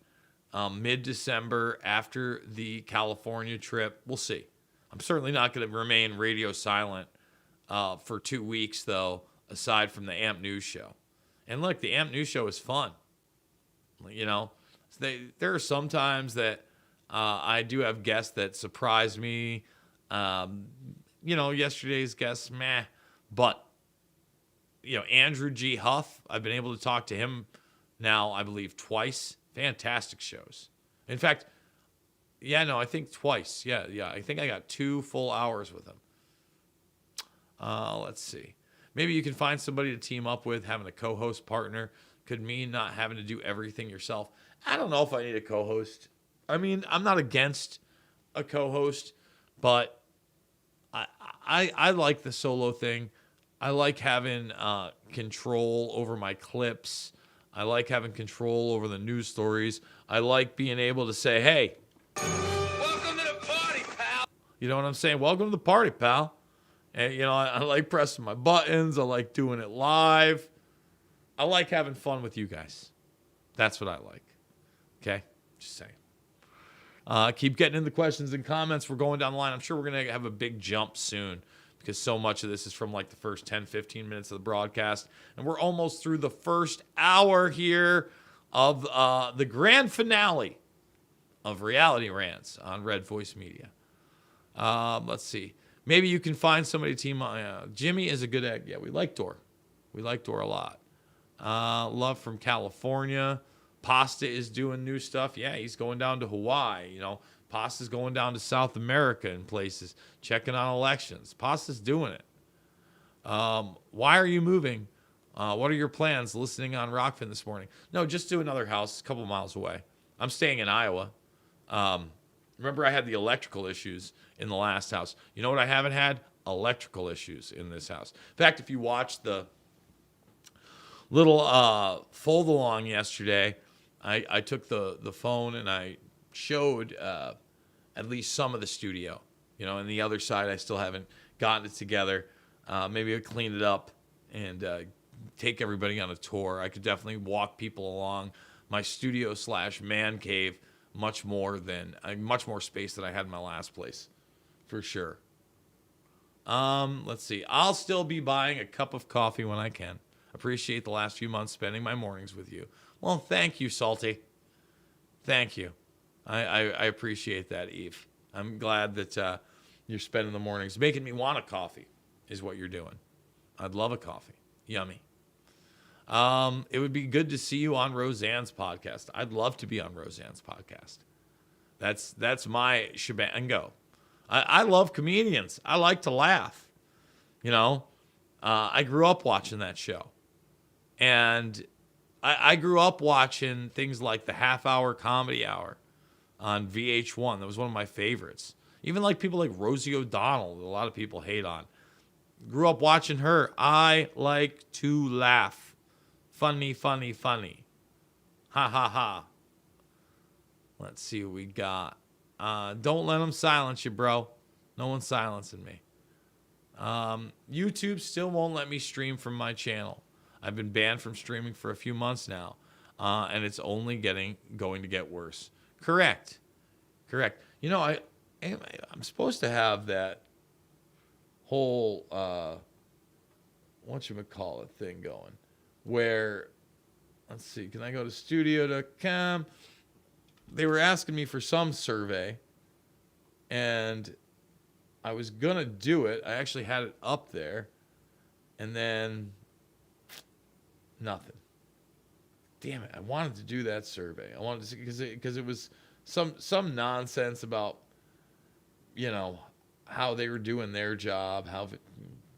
mid-December after the California trip. We'll see. I'm certainly not going to remain radio silent for 2 weeks, though, aside from the AMP News show. And look, the AMP News show is fun. You know, there are some times that I do have guests that surprise me. You know, yesterday's guest, meh. But, you know, Andrew G. Huff, I've been able to talk to him now, I believe, twice. Fantastic shows. In fact, I think twice. Yeah. I think I got 2 full hours with him. Let's see. Maybe you can find somebody to team up with. Having a co-host partner could mean not having to do everything yourself. I don't know if I need a co-host. I mean, I'm not against a co-host, but I like the solo thing. I like having control over my clips. I like having control over the news stories. I like being able to say, hey, welcome to the party, pal. You know what I'm saying? Welcome to the party, pal. And, you know, I like pressing my buttons. I like doing it live. I like having fun with you guys. That's what I like. Okay? Just saying. Keep getting in the questions and comments. We're going down the line. I'm sure we're going to have a big jump soon because so much of this is from like the first 10, 15 minutes of the broadcast. And we're almost through the first hour here of the grand finale of Reality Rants on Red Voice Media. Let's see. Maybe you can find somebody to team on. Jimmy is a good egg. Yeah, we like Dor. We like Dor a lot. Love from California. Pasta is doing new stuff. Yeah, he's going down to Hawaii. You know, Pasta's going down to South America and places, checking on elections. Pasta's doing it. Why are you moving? What are your plans listening on Rockfin this morning? No, just to another house a couple miles away. I'm staying in Iowa. Remember, I had the electrical issues in the last house. You know what I haven't had? Electrical issues in this house. In fact, if you watched the little fold-along yesterday, I took the phone and I showed at least some of the studio. You know, and the other side, I still haven't gotten it together. Maybe I clean it up and take everybody on a tour. I could definitely walk people along my studio / man cave much more space than I had in my last place, for sure. Let's see. I'll still be buying a cup of coffee when I can. Appreciate the last few months spending my mornings with you. Well, thank you, Salty. Thank you. I appreciate that, Eve. I'm glad that you're spending the mornings. Making me want a coffee is what you're doing. I'd love a coffee. Yummy. It would be good to see you on Roseanne's podcast. I'd love to be on Roseanne's podcast. That's my shebango. I love comedians. I like to laugh. You know, I grew up watching that show. And I grew up watching things like the half-hour comedy hour on VH1. That was one of my favorites. Even like people like Rosie O'Donnell, that a lot of people hate on. Grew up watching her. I like to laugh. Funny, funny, funny. Ha, ha, ha. Let's see what we got. Don't let them silence you, bro. No one's silencing me. YouTube still won't let me stream from my channel. I've been banned from streaming for a few months now, and it's only going to get worse. Correct. You know, I'm supposed to have that whole whatchamacallit thing going, where, let's see, can I go to studio.com? They were asking me for some survey, and I was going to do it. I actually had it up there, and then nothing. Damn it. I wanted to do that survey. I wanted to, because it was some nonsense about, you know, how they were doing their job,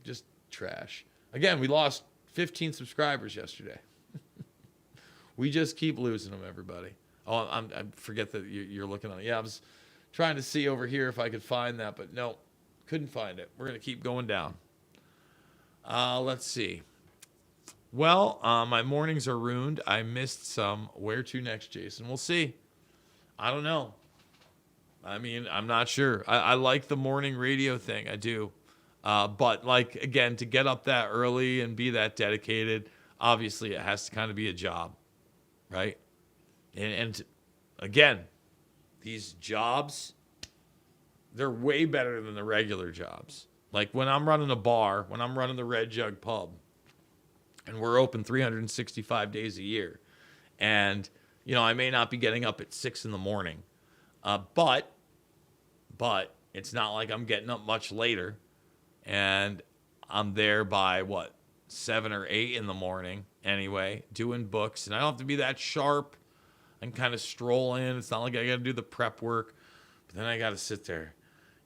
just trash. Again, we lost 15 subscribers yesterday. We just keep losing them, everybody. Oh, I forget that you're looking on it. Yeah, I was trying to see over here if I could find that, but no, couldn't find it. We're going to keep going down. Let's see. Well, my mornings are ruined. I missed some. Where to next, Jason? We'll see. I don't know. I mean, I'm not sure. I like the morning radio thing. I do. But, like, again, to get up that early and be that dedicated, obviously it has to kind of be a job, right? And again, these jobs, they're way better than the regular jobs. Like when I'm running a bar, when I'm running the Red Jug Pub, and we're open 365 days a year, and, you know, I may not be getting up at 6 in the morning, but it's not like I'm getting up much later, and I'm there by, 7 or 8 in the morning anyway, doing books, and I don't have to be that sharp. I can kind of stroll in. It's not like I got to do the prep work, but then I got to sit there,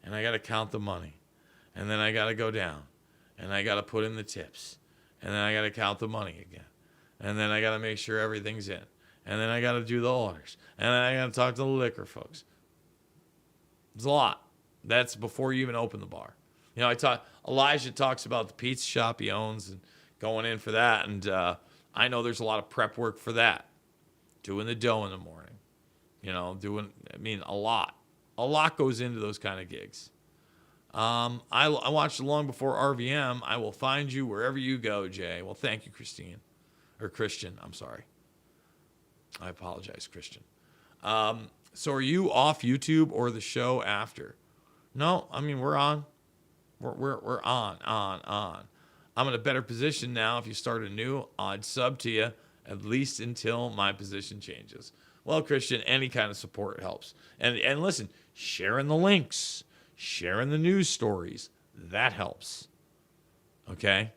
and I got to count the money, and then I got to go down, and I got to put in the tips, and then I got to count the money again, and then I got to make sure everything's in, and then I got to do the orders, and then I got to talk to the liquor folks. It's a lot. That's before you even open the bar. You know, Elijah talks about the pizza shop he owns and going in for that, and I know there's a lot of prep work for that. Doing the dough in the morning, you know, a lot. A lot goes into those kind of gigs. I watched Long Before RVM. I will find you wherever you go, Jay. Well, thank you, Christine. Or Christian, I'm sorry. I apologize, Christian. So are you off YouTube or the show after? No, I mean, we're on. We're on. I'm in a better position now. If you start anew, I'd sub to you, at least until my position changes. Well, Christian, any kind of support helps. And listen, sharing the links, sharing the news stories, that helps. Okay?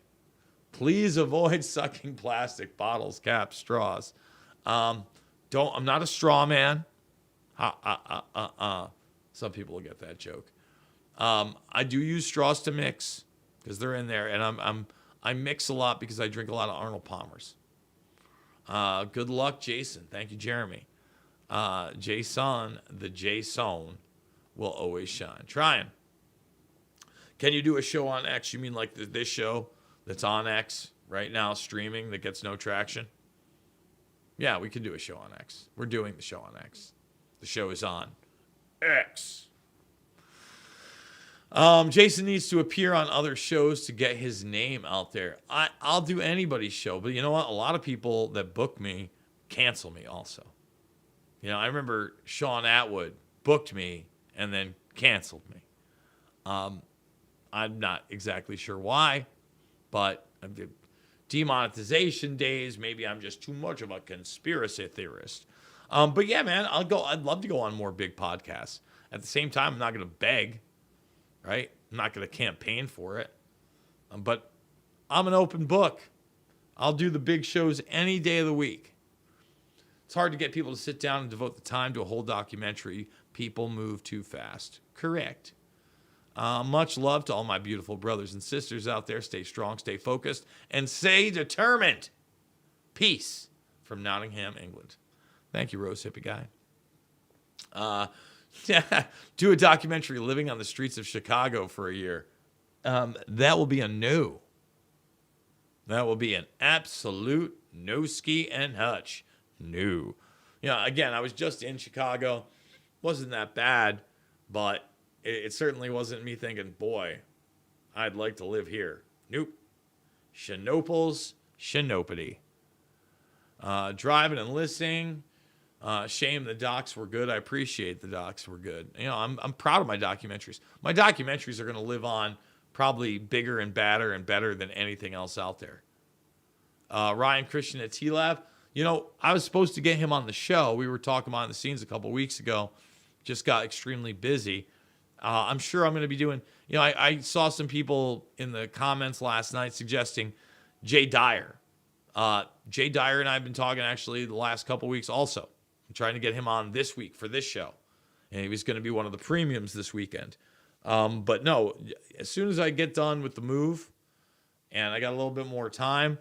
Please avoid sucking plastic bottles, caps, straws. I'm not a straw man. Some people will get that joke. I do use straws to mix because they're in there, and I mix a lot because I drink a lot of Arnold Palmers. Good luck, Jason. Thank you, Jeremy. Jason, the Jason will always shine. Trying. Can you do a show on X? You mean like this show that's on X right now, streaming, that gets no traction? Yeah, we can do a show on X. We're doing the show on X. The show is on X. Jason needs to appear on other shows to get his name out there. I'll do anybody's show, but you know what? A lot of people that book me cancel me also. You know, I remember Sean Atwood booked me and then canceled me. I'm not exactly sure why, but demonetization days, maybe I'm just too much of a conspiracy theorist. But yeah, man, I'd love to go on more big podcasts. At the same time, I'm not going to beg. Right? I'm not going to campaign for it. But I'm an open book. I'll do the big shows any day of the week. It's hard to get people to sit down and devote the time to a whole documentary. People move too fast. Correct. Much love to all my beautiful brothers and sisters out there. Stay strong, stay focused, and stay determined. Peace from Nottingham, England. Thank you, Rose Hippie Guy. Do a documentary living on the streets of Chicago for a year. That will be a no. That will be an absolute no ski and hutch. No. You know, again, I was just in Chicago. Wasn't that bad, but it certainly wasn't me thinking, boy, I'd like to live here. Nope. Shinoples, Shinopity. Driving and listening. Shame the docs were good. I appreciate the docs were good. You know, I'm proud of my documentaries. My documentaries are going to live on probably bigger and badder and better than anything else out there. Ryan Christian at T-Lab. You know, I was supposed to get him on the show. We were talking behind the scenes a couple weeks ago. Just got extremely busy. I'm sure I'm going to be doing, you know, I saw some people in the comments last night suggesting Jay Dyer. Jay Dyer and I have been talking actually the last couple weeks also. I'm trying to get him on this week for this show. And he was going to be one of the premiums this weekend. But no, as soon as I get done with the move and I got a little bit more time,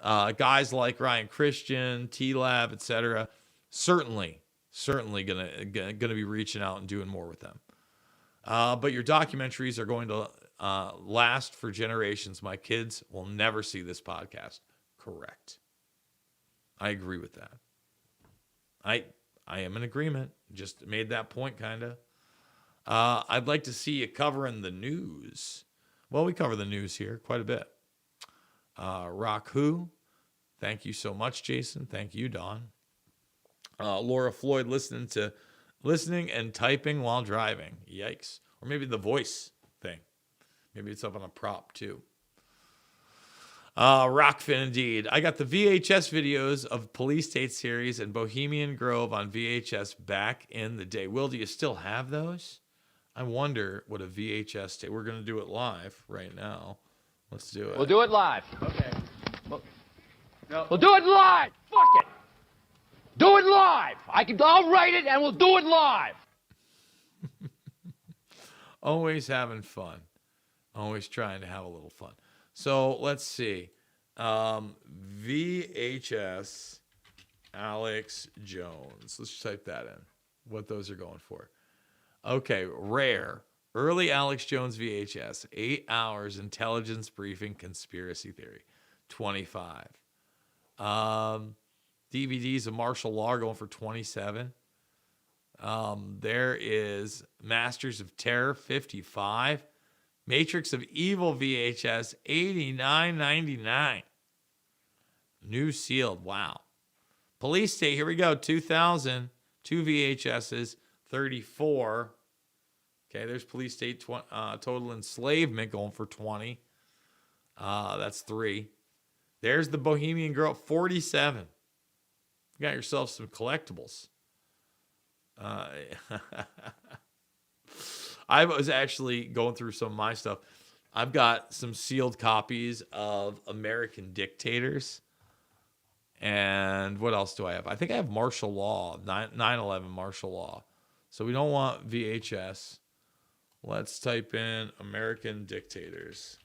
guys like Ryan Christian, T-Lab, etc., certainly gonna be reaching out and doing more with them. But your documentaries are going to last for generations. My kids will never see this podcast. Correct. I agree with that. I am in agreement. Just made that point, kind of. I'd like to see you covering the news. Well, we cover the news here quite a bit. Rock Who. Thank you so much, Jason. Thank you, Don. Laura Floyd listening and typing while driving. Yikes. Or maybe the voice thing. Maybe it's up on a prop too. Rockfin indeed. I got the VHS videos of Police State series and Bohemian Grove on VHS back in the day. Will, do you still have those? I wonder what a VHS tape. We're going to do it live right now. Let's do it. We'll do it live. Okay. We'll do it live. Fuck it. Do it live. I'll write it and we'll do it live. Always having fun. Always trying to have a little fun. So let's see. VHS Alex Jones. Let's type that in. What those are going for. Okay, rare. Early Alex Jones VHS. 8 hours intelligence briefing conspiracy theory. 25. DVDs of martial law going for 27. There is Masters of Terror 55. Matrix of Evil VHS $89.99. New sealed. Wow. Police State, here we go. 2000. 2 VHSs 34. Okay, there's Police State Total Enslavement going for 20. That's 3. There's the Bohemian Girl 47. You got yourself some collectibles. I was actually going through some of my stuff. I've got some sealed copies of American Dictators. And what else do I have? I think I have martial law, 9/11 martial law. So we don't want VHS. Let's type in American Dictators.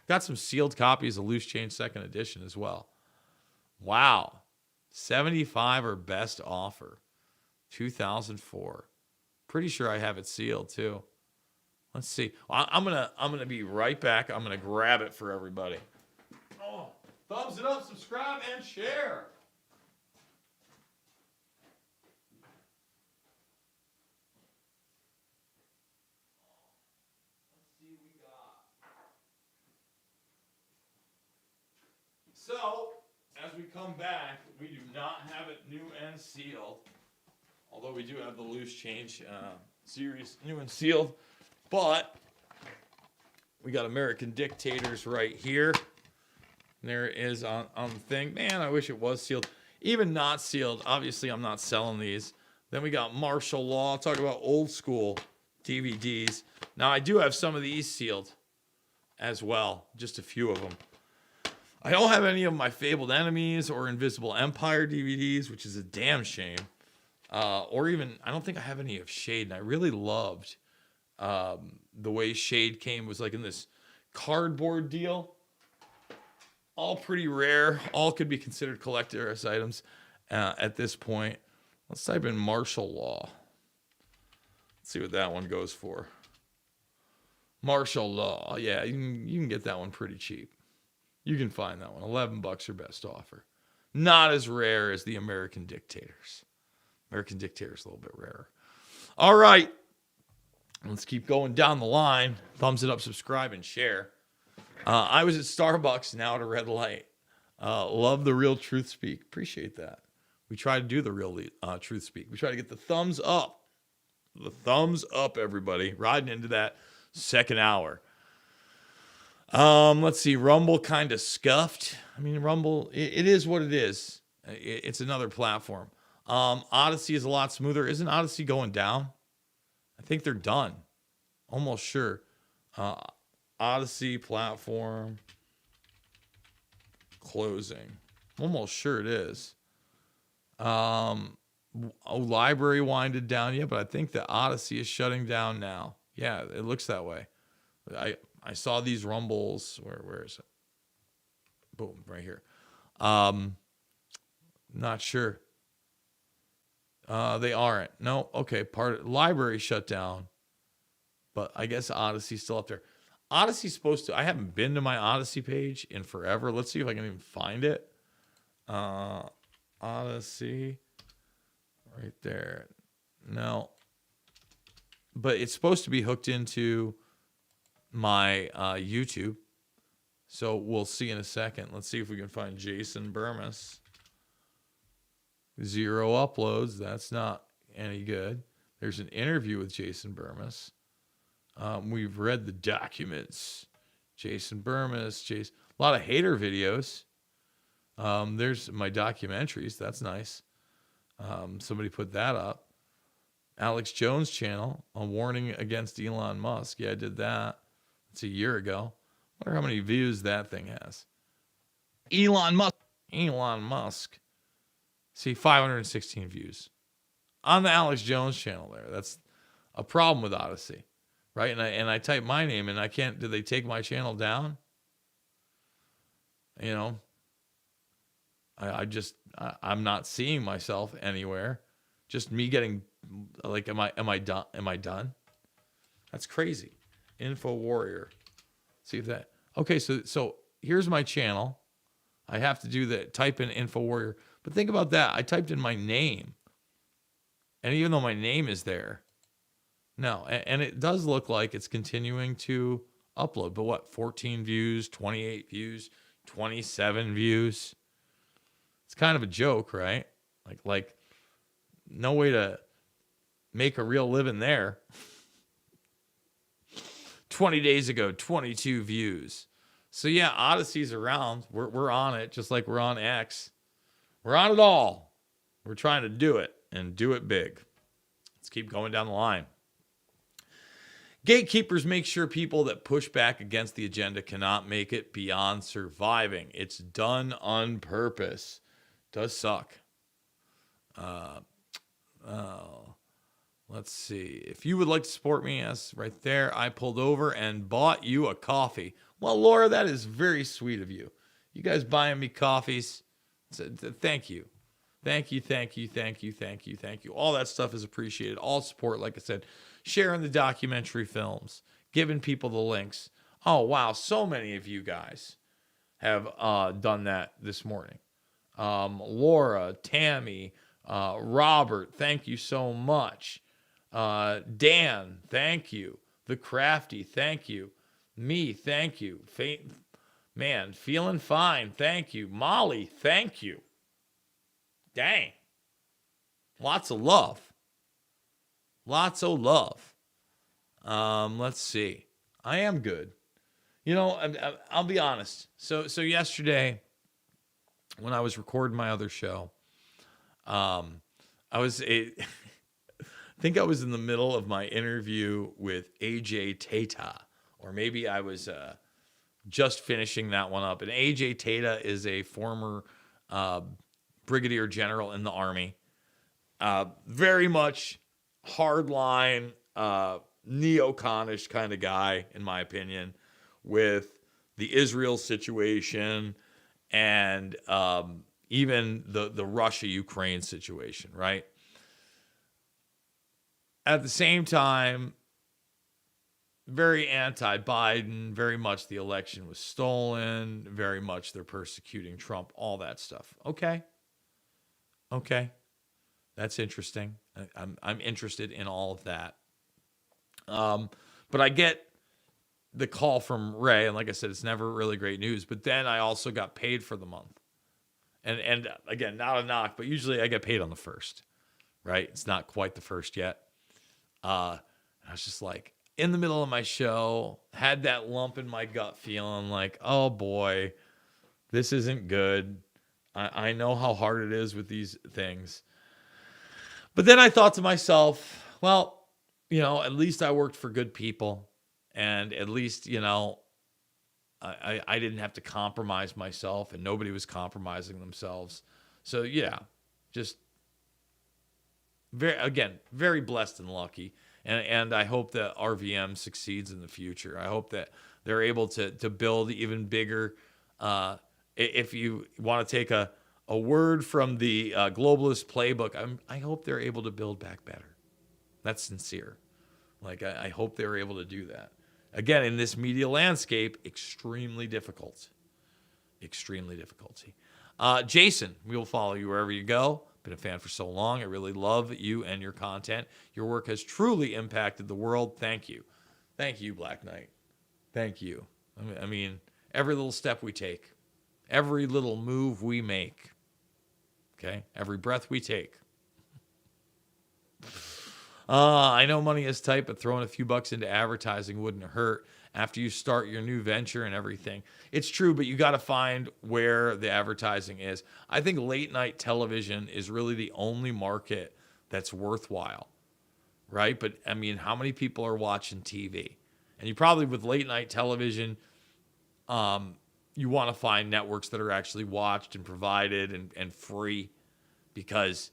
Got some sealed copies of Loose Change 2nd edition as well. Wow. 75 or best offer. 2004. Pretty sure I have it sealed too. Let's see. I'm gonna be right back. I'm gonna grab it for everybody. Oh, thumbs it up, subscribe, and share. Let's see what we got. So, as we come back, we do not have it new and sealed. Although we do have the Loose Change series new and sealed. But we got American Dictators right here. And there it is on the thing. Man, I wish it was sealed. Even not sealed, obviously I'm not selling these. Then we got martial law. Talk about old school DVDs. Now I do have some of these sealed as well. Just a few of them. I don't have any of my Fabled Enemies or Invisible Empire DVDs, which is a damn shame. Or even, I don't think I have any of Shade. And I really loved the way Shade came. Was like in this cardboard deal. All pretty rare. All could be considered collector's items at this point. Let's type in martial law. Let's see what that one goes for. Martial law. Yeah, you can get that one pretty cheap. You can find that one. $11 or best offer. Not as rare as the American Dictators. American Dictators a little bit rarer. All right. Let's keep going down the line. Thumbs it up, subscribe, and share. I was at Starbucks, now at a red light. Love the real Truth Speak. Appreciate that. We try to do the real Truth Speak. We try to get the thumbs up. The thumbs up, everybody. Riding into that second hour. Let's see. Rumble kind of scuffed. I mean, Rumble, it is what it is. It's another platform. Odyssey is a lot smoother. Isn't Odyssey going down? I think they're done. Almost sure. Odyssey platform closing. Almost sure it is. Library winded down yet, but I think the Odyssey is shutting down now. Yeah, it looks that way. I saw these rumbles. Where is it? Boom, right here. Not sure. They aren't. No, okay. Library shut down. but I guess Odyssey's still up there. Odyssey's supposed to, I haven't been to my Odyssey page in forever. Let's see if I can even find it. Odyssey, right there. No, but it's supposed to be hooked into my YouTube. So we'll see in a second. Let's see if we can find Jason Bermas. 0 uploads. That's not any good. There's an interview with Jason Bermas. We've read the documents. Jason Bermas. A lot of hater videos. There's my documentaries. That's nice. Somebody put that up. Alex Jones channel, a warning against Elon Musk. Yeah, I did that. It's a year ago. I wonder how many views that thing has. Elon Musk. See, 516 views on the Alex Jones channel there. That's a problem with Odyssey, right? And I type my name and I can't. Did they take my channel down? You know, I'm not seeing myself anywhere. Just me getting like, am I done? Am I done? That's crazy. Info Warrior. See if that. Okay, so here's my channel. I have to do that. Type in Info Warrior. But think about that. I typed in my name. And even though my name is there, no. And it does look like it's continuing to upload. But what? 14 views, 28 views, 27 views. It's kind of a joke, right? Like no way to make a real living there. 20 days ago, 22 views. So yeah, Odyssey's around. We're on it, just like we're on X. We're on it all. We're trying to do it and do it big. Let's keep going down the line. Gatekeepers make sure people that push back against the agenda cannot make it beyond surviving. It's done on purpose. Does suck. Let's see. If you would like to support me, yes, right there. I pulled over and bought you a coffee. Well, Laura, that is very sweet of you. You guys buying me coffees. Thank you. Thank you. All that stuff is appreciated. All support, like I said, sharing the documentary films, giving people the links. Oh, wow. So many of you guys have done that this morning. Laura, Tammy, Robert, thank you so much. Dan, thank you. The Crafty, thank you. Me, thank you. Man, feeling fine, thank you. Molly, thank you. Dang. Lots of love. Lots of love. Let's see. I am good. You know, I'll be honest. So yesterday, when I was recording my other show, I think I was in the middle of my interview with AJ Tata, or maybe I was just finishing that one up. And AJ Tata is a former brigadier general in the Army, very much hardline, neoconish kind of guy, in my opinion, with the Israel situation and even the Russia-Ukraine situation, right? At the same time, very anti-Biden, very much the election was stolen, very much they're persecuting Trump, all that stuff. Okay. That's interesting. I'm interested in all of that. But I get the call from Ray, and like I said, it's never really great news. But then I also got paid for the month. And again, not a knock, but usually I get paid on the 1st, right? It's not quite the 1st yet. I was just like, in the middle of my show, had that lump in my gut feeling like, oh boy, this isn't good. I know how hard it is with these things. But then I thought to myself, well, you know, at least I worked for good people. And at least, you know, I didn't have to compromise myself, and nobody was compromising themselves. So yeah, just very blessed and lucky. And I hope that RVM succeeds in the future. I hope that they're able to build even bigger. If you want to take a word from the globalist playbook, I hope they're able to build back better. That's sincere. Like, I hope they were able to do that. Again, in this media landscape, extremely difficult. Extremely difficult. Jason, we will follow you wherever you go. Been a fan for so long. I really love you and your content. Your work has truly impacted the world. Thank you. Thank you, Black Knight. Thank you. I mean, every little step we take, every little move we make, okay, every breath we take. I know money is tight, but throwing a few bucks into advertising wouldn't hurt after you start your new venture and everything. It's true, but you got to find where the advertising is. I think late night television is really the only market that's worthwhile, right? But I mean, how many people are watching TV? And you probably, with late night television, you want to find networks that are actually watched and provided and free, because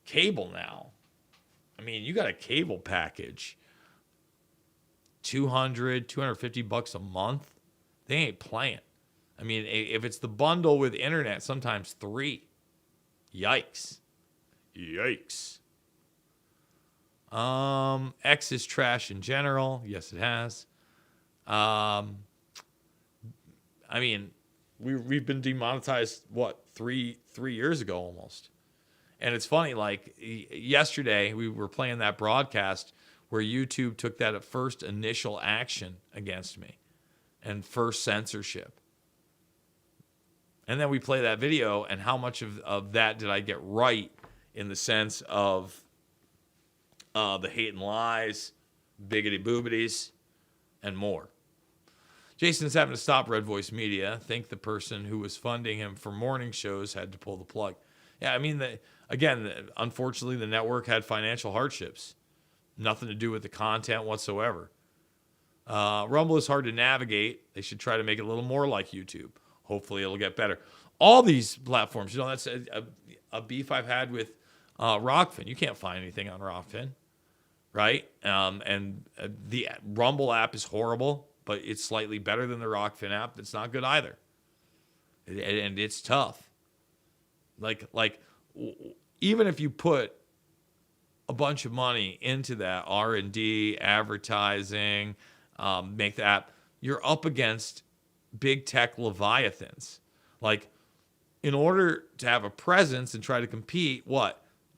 cable now, I mean, you got a cable package, $250 a month. They ain't playing. I mean, if it's the bundle with internet, sometimes 3. Yikes. Yikes. X is trash in general. Yes, it has. I mean, we've been demonetized, what, three years ago almost. And it's funny, like yesterday we were playing that broadcast where YouTube took that first initial action against me and first censorship. And then we play that video, and how much of that did I get right in the sense of the hate and lies, biggity boobities, and more. Jason's having to stop Red Voice Media. Think the person who was funding him for morning shows had to pull the plug. Yeah, I mean, unfortunately, the network had financial hardships. Nothing to do with the content whatsoever. Rumble is hard to navigate. They should try to make it a little more like YouTube. Hopefully, it'll get better. All these platforms, that's a beef I've had with Rockfin. You can't find anything on Rockfin, right? And the Rumble app is horrible, but it's slightly better than the Rockfin app. That's not good either. And it's tough. Like even if you put a bunch of money into that R&D, advertising, make the app, you're up against big tech leviathans. Like, in order to have a presence and try to compete,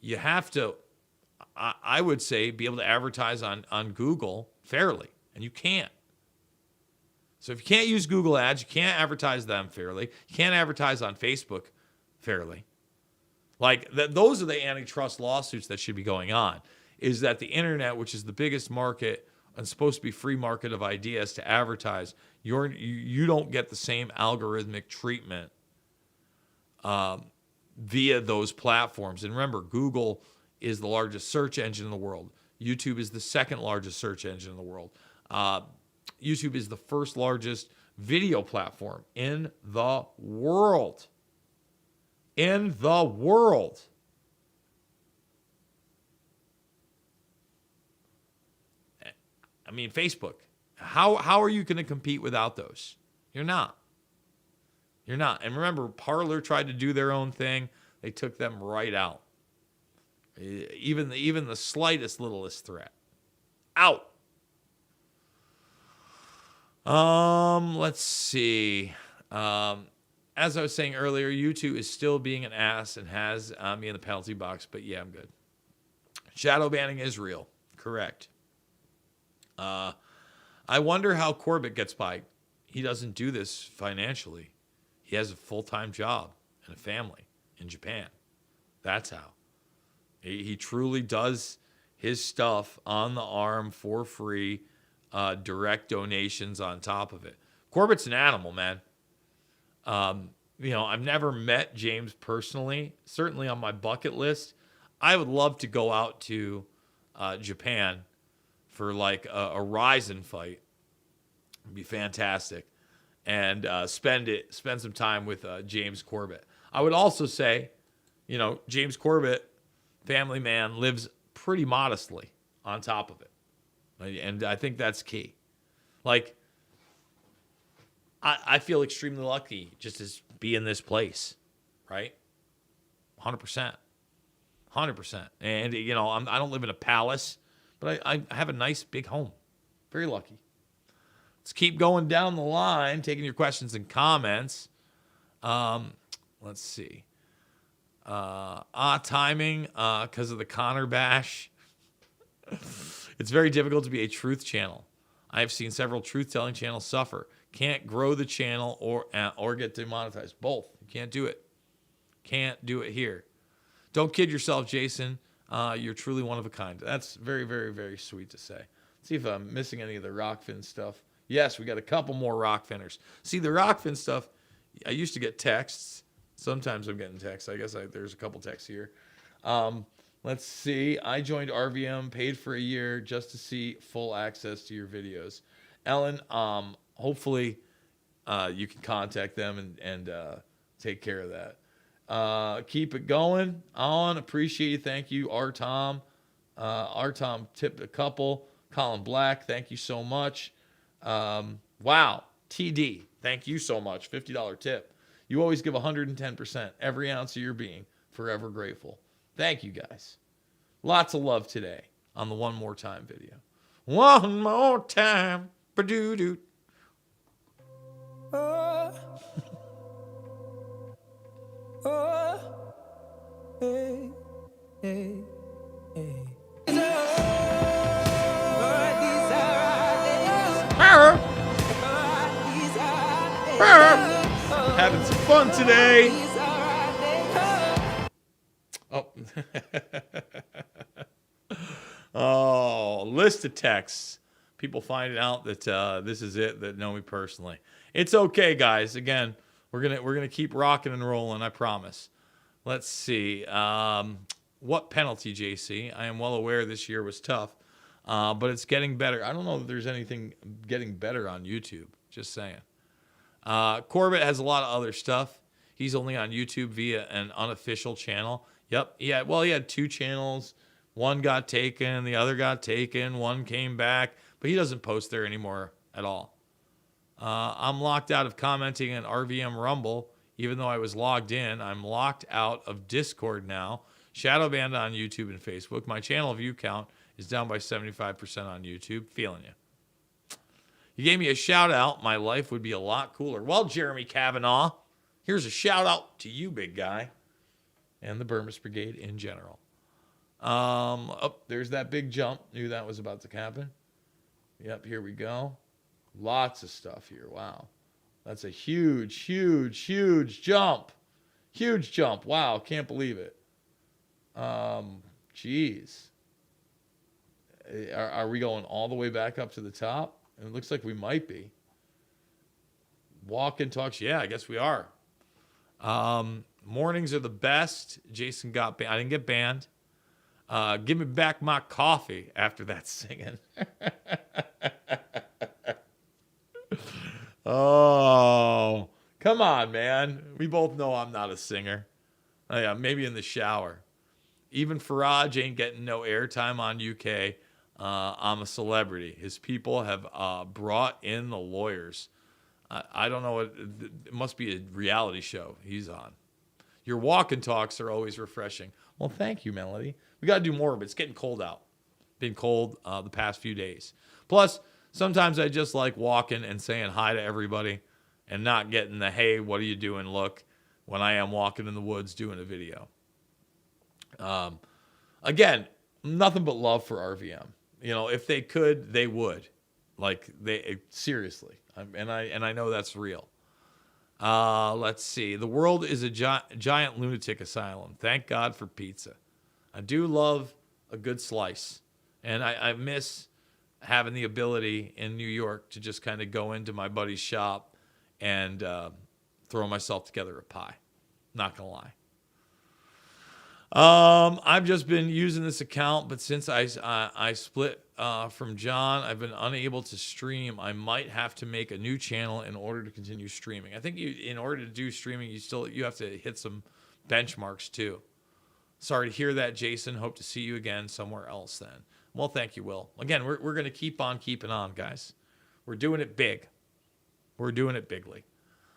you have to, I would say, be able to advertise on Google fairly, and you can't. So if you can't use Google ads, you can't advertise them fairly. You can't advertise on Facebook fairly. Like, those are the antitrust lawsuits that should be going on, is that the internet, which is the biggest market and supposed to be free market of ideas to advertise, you don't get the same algorithmic treatment via those platforms. And remember, Google is the largest search engine in the world. YouTube is the second largest search engine in the world. YouTube is the first largest video platform in the world. In the world. I mean, Facebook. How are you going to compete without those? You're not. You're not. And remember, Parler tried to do their own thing. They took them right out. Even the slightest, littlest threat. Out. Let's see. As I was saying earlier, YouTube is still being an ass and has me in the penalty box, but yeah, I'm good. Shadow banning Israel. Correct. I wonder how Corbett gets by. He doesn't do this financially. He has a full-time job and a family in Japan. That's how. He truly does his stuff on the arm for free, direct donations on top of it. Corbett's an animal, man. I've never met James personally, certainly on my bucket list. I would love to go out to Japan for like a Ryzen fight. It'd be fantastic. And spend some time with James Corbett. I would also say, James Corbett, family man, lives pretty modestly on top of it. And I think that's key. Like, I feel extremely lucky just to be in this place, right? 100%. 100%. And, I don't live in a palace, but But I have a nice big home. Very lucky. Let's keep going down the line, taking your questions and comments. Let's see. Timing, because of the Connor bash. It's very difficult to be a truth channel. I have seen several truth-telling channels suffer. Can't grow the channel or get demonetized. Both. You can't do it. Can't do it here. Don't kid yourself, Jason. You're truly one of a kind. That's very, very, very sweet to say. Let's see if I'm missing any of the Rockfin stuff. Yes, we got a couple more Rockfinners. See, the Rockfin stuff, I used to get texts. Sometimes I'm getting texts. I guess there's a couple texts here. Let's see. I joined RVM, paid for a year just to see full access to your videos. Ellen, hopefully you can contact them and take care of that. Keep it going on. Appreciate you. Thank you, R-Tom. R-Tom tipped a couple. Colin Black, thank you so much. Wow. TD, thank you so much. $50 tip. You always give 110%. Every ounce of your being. Forever grateful. Thank you, guys. Lots of love today on the One More Time video. One more time. Ba-doo-doo. Hey, hey, hey. Having some fun today. Oh. Oh, list of texts. People finding out that this is it, that know me personally. It's okay, guys. Again, we're gonna keep rocking and rolling, I promise. Let's see. What penalty, JC? I am well aware this year was tough, but it's getting better. I don't know if there's anything getting better on YouTube. Just saying. Corbett has a lot of other stuff. He's only on YouTube via an unofficial channel. Yep. Yeah. Well, he had 2 channels. One got taken. The other got taken. One came back. But he doesn't post there anymore at all. I'm locked out of commenting on RVM Rumble. Even though I was logged in, I'm locked out of Discord now. Shadow banned on YouTube and Facebook. My channel view count is down by 75% on YouTube. Feeling you. You gave me a shout out. My life would be a lot cooler. Well, Jeremy Kavanaugh, here's a shout out to you, big guy, and the Bermas Brigade in general. Oh, there's that big jump. Knew that was about to happen. Yep, here we go. Lots of stuff here. Wow. That's a huge, huge, huge jump. Huge jump. Wow, can't believe it. Jeez. Are we going all the way back up to the top? It looks like we might be. Walk and talks. Yeah, I guess we are. Mornings are the best. Jason got banned. I didn't get banned. Give me back my coffee after that singing. Oh, come on, man. We both know I'm not a singer. Oh, yeah, maybe in the shower. Even Faraj ain't getting no airtime on UK. I'm a celebrity. His people have brought in the lawyers. I don't know what, it must be a reality show he's on. Your walk and talks are always refreshing. Well, thank you, Melody. We got to do more of it. It's getting cold out. Been cold the past few days. Plus, sometimes I just like walking and saying hi to everybody and not getting the, hey, what are you doing look when I am walking in the woods doing a video. Again, nothing but love for RVM. You know, if they could, they would. Like, they seriously. And I know that's real. Let's see. The world is a giant lunatic asylum. Thank God for pizza. I do love a good slice. And I miss having the ability in New York to just kind of go into my buddy's shop and throw myself together a pie. Not going to lie. I've just been using this account, but since I split from John, I've been unable to stream. I might have to make a new channel in order to continue streaming. I think in order to do streaming, you have to hit some benchmarks too. Sorry to hear that, Jason. Hope to see you again somewhere else then. Well, thank you, Will. Again, we're going to keep on keeping on, guys. We're doing it big. We're doing it bigly.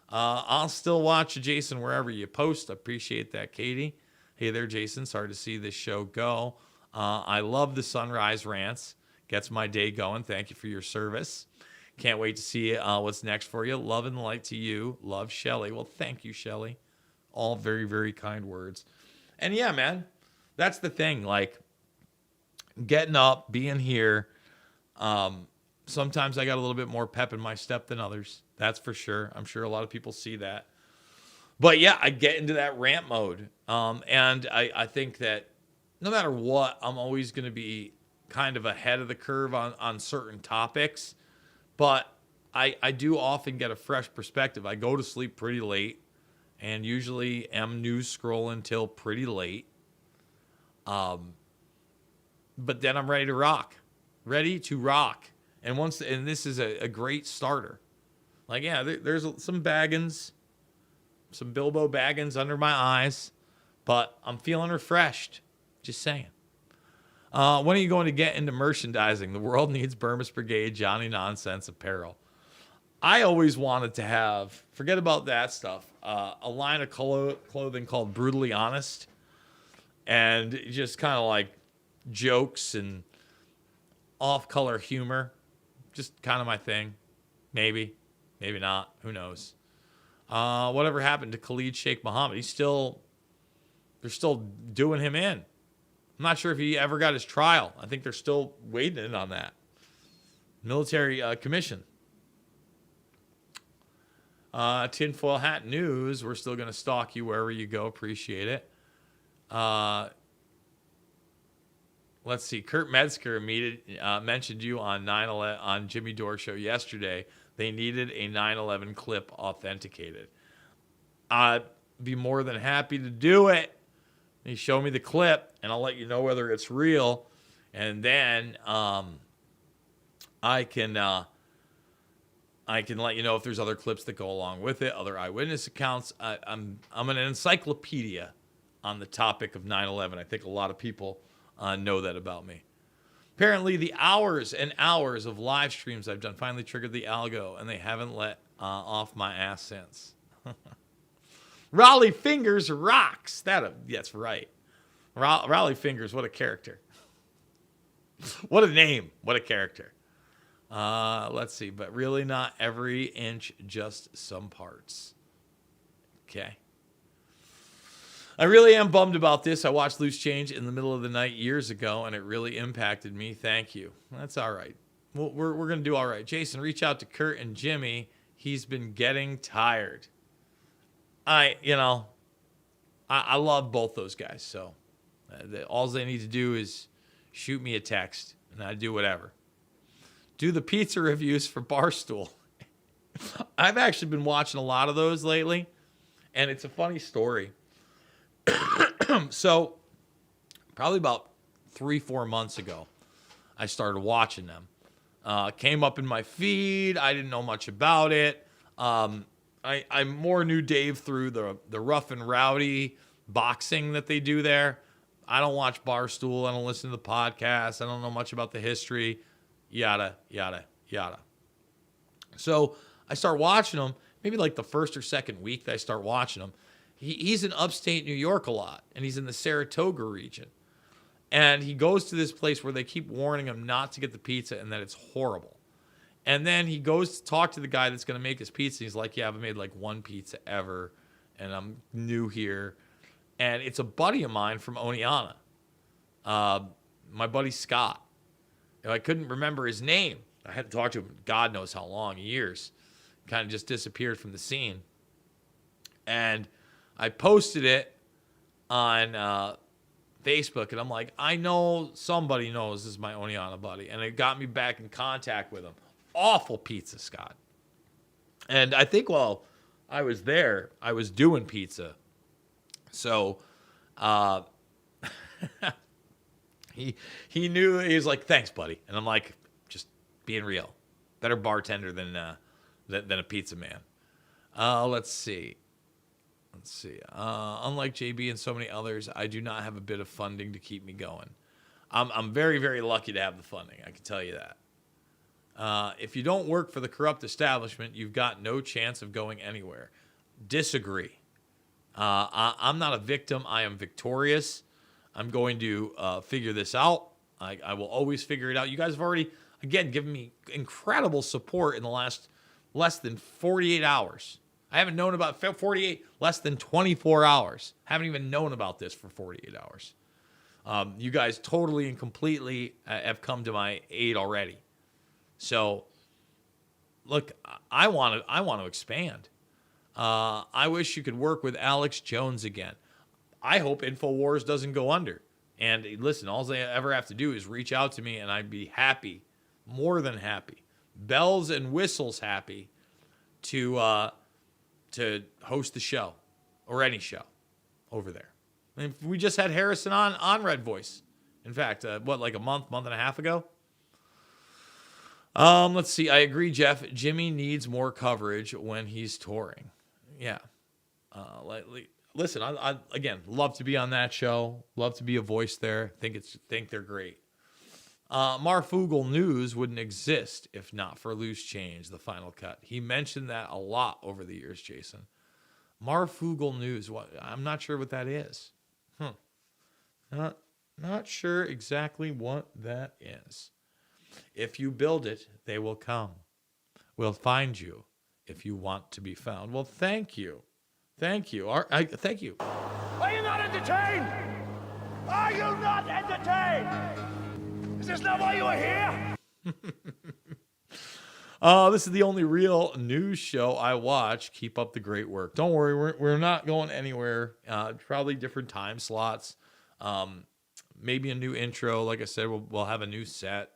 I'll still watch Jason wherever you post. Appreciate that, Katie. Hey there, Jason. Sorry to see this show go. I love the sunrise rants. Gets my day going. Thank you for your service. Can't wait to see what's next for you. Love and light to you. Love, Shelly. Well, thank you, Shelly. All very, very kind words. And yeah, man, that's the thing. Like, getting up, being here. Sometimes I got a little bit more pep in my step than others. That's for sure. I'm sure a lot of people see that. But yeah, I get into that rant mode. And I think that no matter what, I'm always going to be kind of ahead of the curve on certain topics. But I do often get a fresh perspective. I go to sleep pretty late and usually am news scrolling till pretty late. But then I'm ready to rock. Ready to rock. And this is a great starter. Like, yeah, there's some Baggins, some Bilbo Baggins under my eyes, but I'm feeling refreshed. Just saying. When are you going to get into merchandising? The world needs Bermas Brigade Johnny Nonsense apparel. I always wanted to have, forget about that stuff, a line of clothing called Brutally Honest. And just kind of like jokes and off-color humor. Just kind of my thing. Maybe. Maybe not. Who knows? Whatever happened to Khalid Sheikh Mohammed? They're still doing him in. I'm not sure if he ever got his trial. I think they're still waiting in on that. Military commission. Tinfoil Hat News. We're still going to stalk you wherever you go. Appreciate it. Let's see. Kurt Metzger mentioned you on 9/11 on Jimmy Dore show yesterday. They needed a 9/11 clip authenticated. I'd be more than happy to do it. You show me the clip, and I'll let you know whether it's real, and then I can let you know if there's other clips that go along with it, other eyewitness accounts. I'm an encyclopedia on the topic of 9/11. I think a lot of people know that about me. Apparently, the hours and hours of live streams I've done finally triggered the algo, and they haven't let off my ass since. Raleigh Fingers rocks. That's right. Raleigh Fingers, what a character. What a name. What a character. Let's see. But really not every inch, just some parts. Okay. I really am bummed about this. I watched Loose Change in the middle of the night years ago, and it really impacted me. Thank you. That's all right. We're going to do all right. Jason, reach out to Kurt and Jimmy. He's been getting tired. I love both those guys. So all they need to do is shoot me a text, and I do whatever. Do the pizza reviews for Barstool. I've actually been watching a lot of those lately, and it's a funny story. So probably about 3-4 months ago, I started watching them. Came up in my feed. I didn't know much about it. I more knew Dave through the rough and rowdy boxing that they do there. I don't watch Barstool. I don't listen to the podcast. I don't know much about the history. Yada, yada, yada. So I start watching them. Maybe like the first or second week that I start watching them. He's in upstate New York a lot, and he's in the Saratoga region. And he goes to this place where they keep warning him not to get the pizza and that it's horrible. And then he goes to talk to the guy that's going to make his pizza. He's like, yeah, I've made like one pizza ever, and I'm new here. And it's a buddy of mine from Oneonta, my buddy Scott. And I couldn't remember his name. I had to talk to him God knows how long, years. Kind of just disappeared from the scene. And I posted it on Facebook, and I'm like, I know somebody knows this is my Oneonta buddy. And it got me back in contact with him. Awful pizza, Scott. And I think while I was there, I was doing pizza. So he knew. He was like, thanks, buddy. And I'm like, just being real. Better bartender than a pizza man. Let's see. Unlike JB and so many others, I do not have a bit of funding to keep me going. I'm very, very lucky to have the funding. I can tell you that. If you don't work for the corrupt establishment, you've got no chance of going anywhere. Disagree. I'm not a victim. I am victorious. I'm going to figure this out. I will always figure it out. You guys have already, again, given me incredible support in the last less than 48 hours. I haven't known about 48, less than 24 hours. Haven't even known about this for 48 hours. You guys totally and completely have come to my aid already. So, look, I want to expand. I wish you could work with Alex Jones again. I hope InfoWars doesn't go under. And listen, all they ever have to do is reach out to me, and I'd be happy, more than happy, bells and whistles happy to host the show or any show over there. I mean, we just had Harrison on Red Voice. In fact, like a month and a half ago? Let's see. I agree, Jeff. Jimmy needs more coverage when he's touring. Yeah. Listen, I again love to be on that show. Love to be a voice there. Think they're great. Marfoogle News wouldn't exist if not for Loose Change, the final cut. He mentioned that a lot over the years, Jason. Marfoogle News. What? I'm not sure what that is. Not sure exactly what that is. If you build it, they will come. We'll find you if you want to be found. Well, thank you. Thank you. Thank you. Are you not entertained? Are you not entertained? Is this not why you are here? This is the only real news show I watch. Keep up the great work. Don't worry, we're not going anywhere. Probably different time slots. Maybe a new intro. Like I said, we'll have a new set.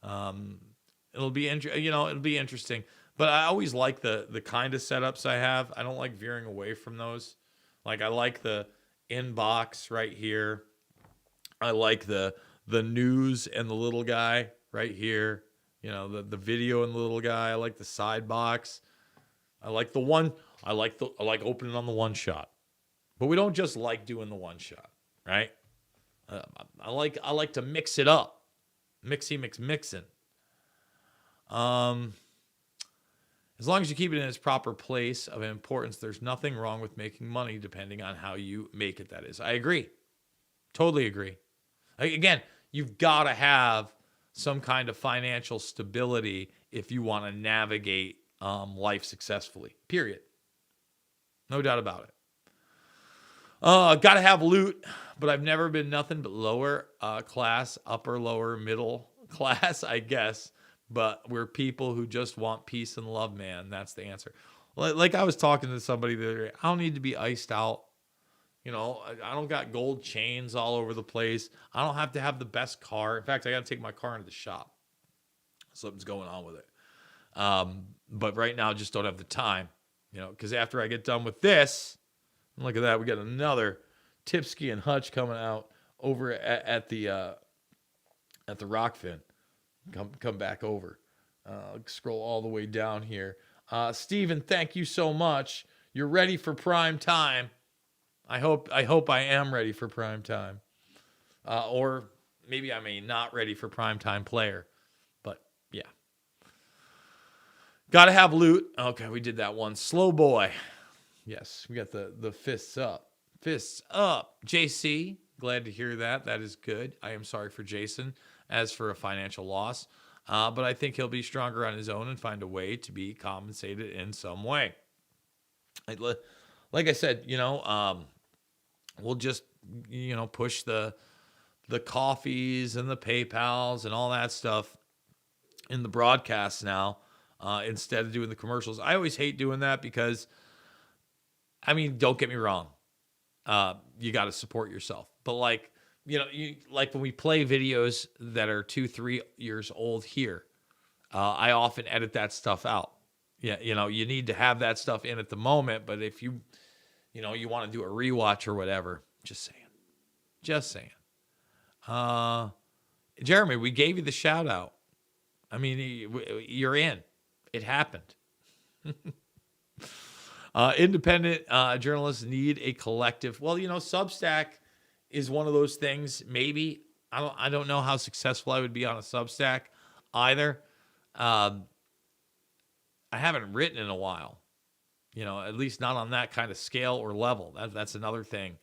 It'll be interesting. But I always like the kind of setups I have. I don't like veering away from those. Like I like the inbox right here. I like the news and the little guy right here. You know, the video and the little guy. I like the side box. I like opening on the one shot. But we don't just like doing the one shot, right? I like to mix it up. Mixing. As long as you keep it in its proper place of importance, there's nothing wrong with making money depending on how you make it, that is. I agree. Totally agree. Again, you've got to have some kind of financial stability if you want to navigate life successfully, period. No doubt about it. Got to have loot, but I've never been nothing but lower class, upper, lower, middle class, I guess. But we're people who just want peace and love, man. That's the answer. Like I was talking to somebody the other day. I don't need to be iced out. You know, I don't got gold chains all over the place. I don't have to have the best car. In fact, I got to take my car into the shop. Something's going on with it. But right now, I just don't have the time. You know, because after I get done with this, look at that. We got another Tipsky and Hutch coming out over at the Rockfin. Come back over. Scroll all the way down here. Steven, thank you so much. You're ready for prime time. I hope I am ready for prime time. Or maybe I may not ready for prime time player. But yeah. Gotta have loot. Okay, we did that one. Slow boy. Yes, we got the fists up. Fists up. JC, glad to hear that. That is good. I am sorry for Jason as for a financial loss. But I think he'll be stronger on his own and find a way to be compensated in some way. Like I said, we'll just, push the coffees and the PayPals and all that stuff in the broadcasts now instead of doing the commercials. I always hate doing that because, don't get me wrong. You got to support yourself. But like when we play videos that are 2-3 years old here, I often edit that stuff out. Yeah, you need to have that stuff in at the moment. But if you want to do a rewatch or whatever, just saying. Jeremy, we gave you the shout out. You're in. It happened. Independent journalists need a collective. Well, Substack is one of those things. Maybe I don't know how successful I would be on a Substack either. I haven't written in a while, at least not on that kind of scale or level. That's another thing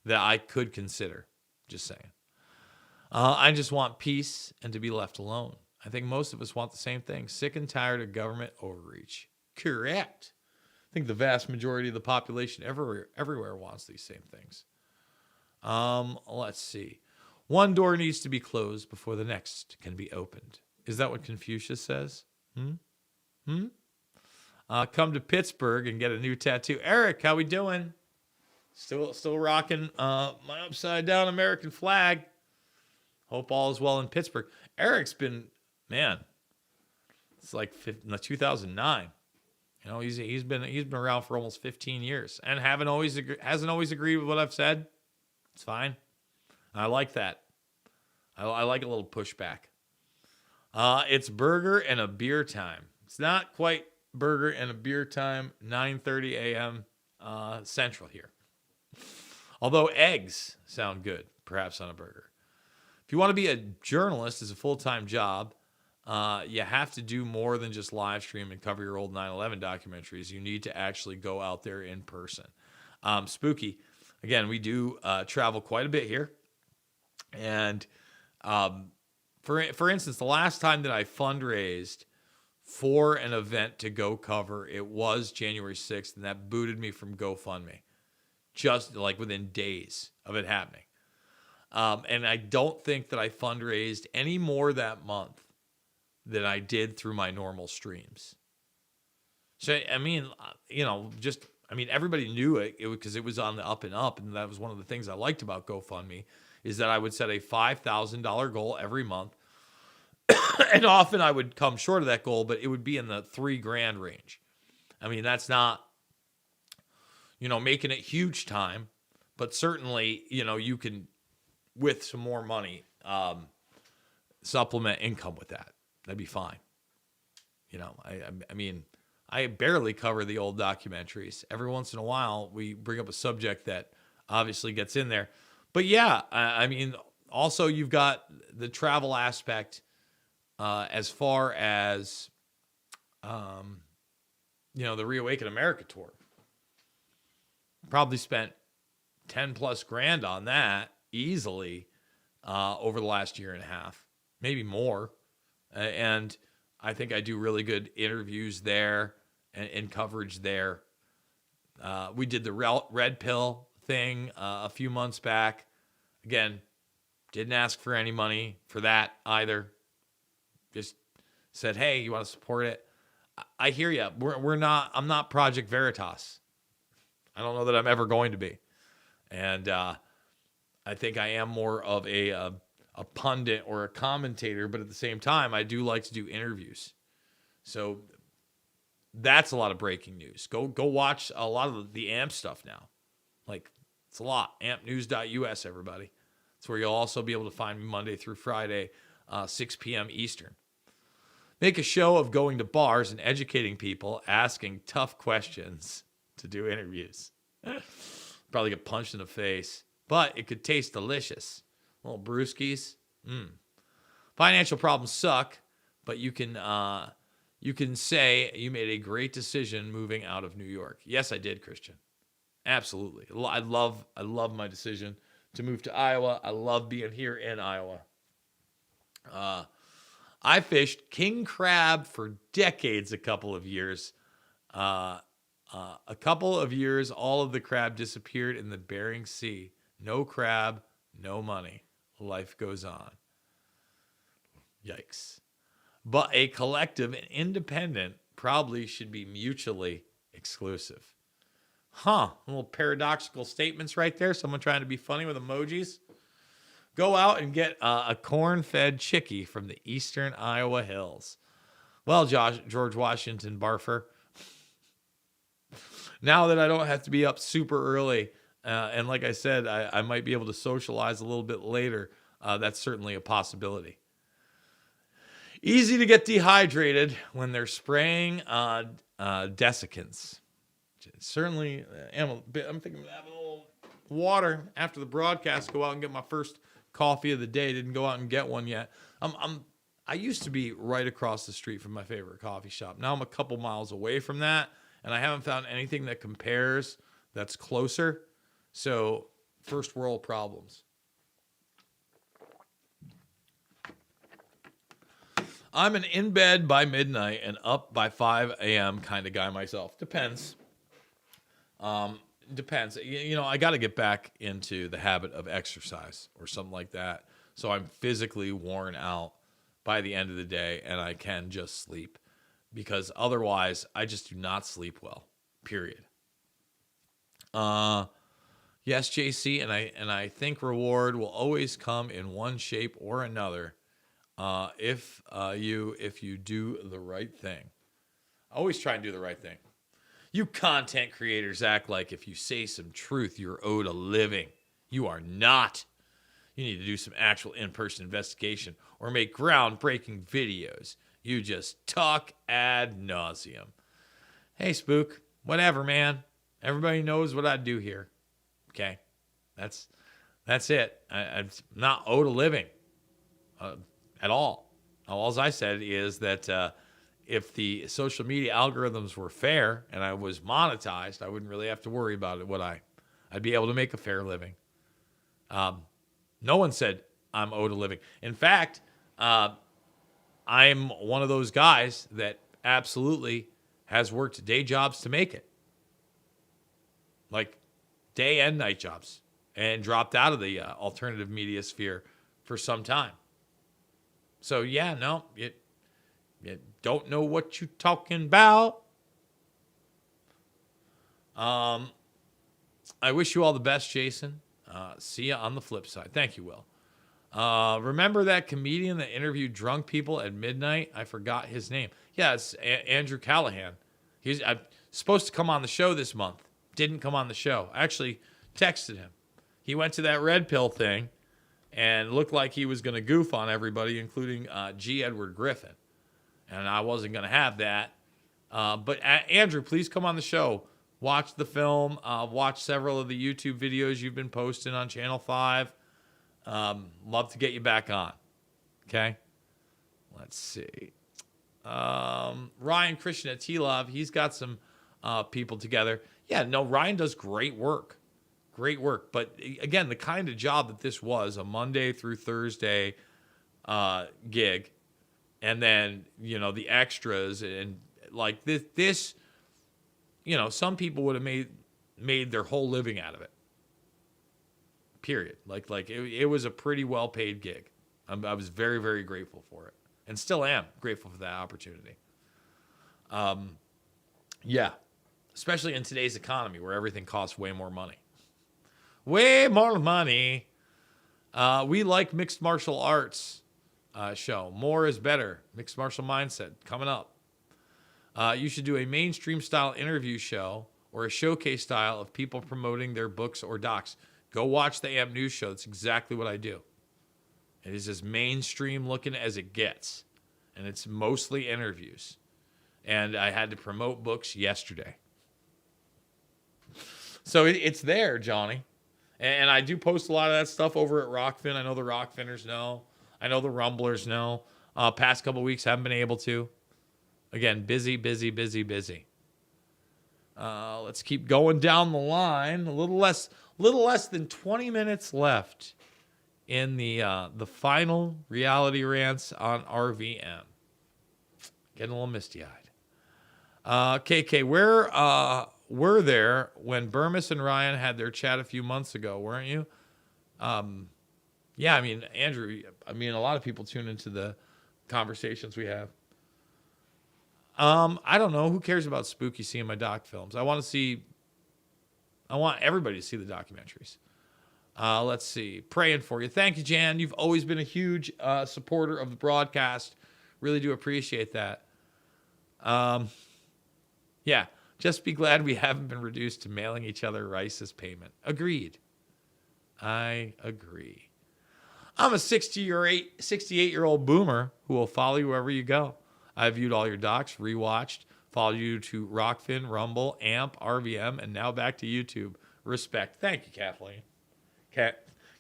that I could consider. Just saying. I just want peace and to be left alone. I think most of us want the same thing. Sick and tired of government overreach. Correct. I think the vast majority of the population everywhere wants these same things. Let's see. One door needs to be closed before the next can be opened. Is that what Confucius says? Come to Pittsburgh and get a new tattoo. Eric, how we doing? Still rocking my upside down American flag. Hope all is well in Pittsburgh. Eric's been, man, it's like 2009. You know, he's been around for almost 15 years and hasn't always agreed with what I've said. It's fine. I like that. I like a little pushback. It's burger and a beer time. It's not quite burger and a beer time. 9:30 a.m. Central here. Although eggs sound good, perhaps on a burger. If you want to be a journalist as a full-time job, you have to do more than just live stream and cover your old 9/11 documentaries. You need to actually go out there in person. Spooky. Again, we do travel quite a bit here. And for instance, the last time that I fundraised for an event to go cover, it was January 6th, and that booted me from GoFundMe. Just like within days of it happening. And I don't think that I fundraised any more that month than I did through my normal streams. So, I mean, everybody knew it because it was on the up and up. And that was one of the things I liked about GoFundMe is that I would set a $5,000 goal every month. And often I would come short of that goal, but it would be in the $3,000 range. I mean, that's not, making it huge time, but certainly, you can, with some more money, supplement income with that. That'd be fine. I mean, I barely cover the old documentaries. Every once in a while, we bring up a subject that obviously gets in there. But yeah, I mean, also you've got the travel aspect as far as, the Reawaken America tour. Probably spent 10 plus grand on that easily over the last year and a half, maybe more. And I think I do really good interviews there and coverage there. We did the red pill thing a few months back. Again, didn't ask for any money for that either. Just said, hey, you want to support it? I hear you. I'm not Project Veritas. I don't know that I'm ever going to be. And I think I am more of a pundit or a commentator, but at the same time, I do like to do interviews. So that's a lot of breaking news. Go watch a lot of the AMP stuff now. Like, it's a lot. ampnews.us, everybody. That's where you'll also be able to find me Monday through Friday, 6 p.m. Eastern. Make a show of going to bars and educating people, asking tough questions to do interviews. Probably get punched in the face, but it could taste delicious. Little brewskis. Financial problems suck, but you can say you made a great decision moving out of New York. Yes, I did, Christian. Absolutely. I love my decision to move to Iowa. I love being here in Iowa. I fished king crab for decades, a couple of years. All of the crab disappeared in the Bering Sea. No crab, no money. Life goes on. Yikes. But a collective and independent probably should be mutually exclusive. Little paradoxical statements right there. Someone trying to be funny with emojis. Go out and get a corn-fed chickie from the eastern Iowa hills. Well, George Washington Barfer, now that I don't have to be up super early, and like I said, I might be able to socialize a little bit later, that's certainly a possibility. Easy to get dehydrated when they're spraying desiccants. Certainly, I'm thinking of having a little water after the broadcast, go out and get my first coffee of the day. Didn't go out and get one yet. I used to be right across the street from my favorite coffee shop. Now I'm a couple miles away from that, and I haven't found anything that compares that's closer. So, first world problems. I'm an in bed by midnight and up by 5 a.m. kind of guy myself. Depends. Depends. I got to get back into the habit of exercise or something like that. So I'm physically worn out by the end of the day and I can just sleep. Because otherwise, I just do not sleep well. Period. Yes, JC, and I think reward will always come in one shape or another. If you do the right thing. Always try and do the right thing. You content creators act like if you say some truth, you're owed a living. You are not. You need to do some actual in-person investigation or make groundbreaking videos. You just talk ad nauseum. Hey, Spook, whatever, man. Everybody knows what I do here. Okay, that's it. I'm not owed a living at all. All I said is that if the social media algorithms were fair and I was monetized, I wouldn't really have to worry about it, would I? I'd be able to make a fair living. No one said I'm owed a living. In fact, I'm one of those guys that absolutely has worked day jobs to make it. Like day and night jobs. And dropped out of the alternative media sphere for some time. So, yeah, no, you don't know what you're talking about. I wish you all the best, Jason. See you on the flip side. Thank you, Will. Remember that comedian that interviewed drunk people at midnight? I forgot his name. Yeah, it's Andrew Callahan. He's supposed to come on the show this month. Didn't come on the show. I actually texted him. He went to that red pill thing and looked like he was going to goof on everybody, including G. Edward Griffin. And I wasn't going to have that. But Andrew, please come on the show. Watch the film. Watch several of the YouTube videos you've been posting on Channel 5. Love to get you back on. Okay? Let's see. Ryan Christian at T-Love, he's got some people together. Yeah, no, Ryan does great work. Great work. But again, the kind of job that this was, a Monday through Thursday gig, and then, the extras, and like this, some people would have made their whole living out of it. Period. Like it was a pretty well-paid gig. I was very, very grateful for it, and still am grateful for that opportunity. Yeah, especially in today's economy where everything costs way more money. Way more money. We like mixed martial arts show. More is better. Mixed martial mindset coming up. You should do a mainstream style interview show or a showcase style of people promoting their books or docs. Go watch the AMP News show. That's exactly what I do. It is as mainstream looking as it gets. And it's mostly interviews. And I had to promote books yesterday. So it's there, Johnny. And I do post a lot of that stuff over at Rockfin. I know the Rockfinners know. I know the Rumblers know. Past couple weeks haven't been able to. Again, busy. Let's keep going down the line. A little less than 20 minutes left in the final reality rants on RVM. Getting a little misty-eyed. KK, where were there when Bermas and Ryan had their chat a few months ago, weren't you? Yeah, Andrew, a lot of people tune into the conversations we have. I don't know. Who cares about Spooky seeing my doc films? I want everybody to see the documentaries. Let's see. Praying for you. Thank you, Jan. You've always been a huge supporter of the broadcast. Really do appreciate that. Yeah. Just be glad we haven't been reduced to mailing each other rice as payment. Agreed. I agree. I'm a 68-year-old boomer who will follow you wherever you go. I viewed all your docs, rewatched, followed you to Rockfin, Rumble, AMP, RVM, and now back to YouTube. Respect. Thank you, Kathleen.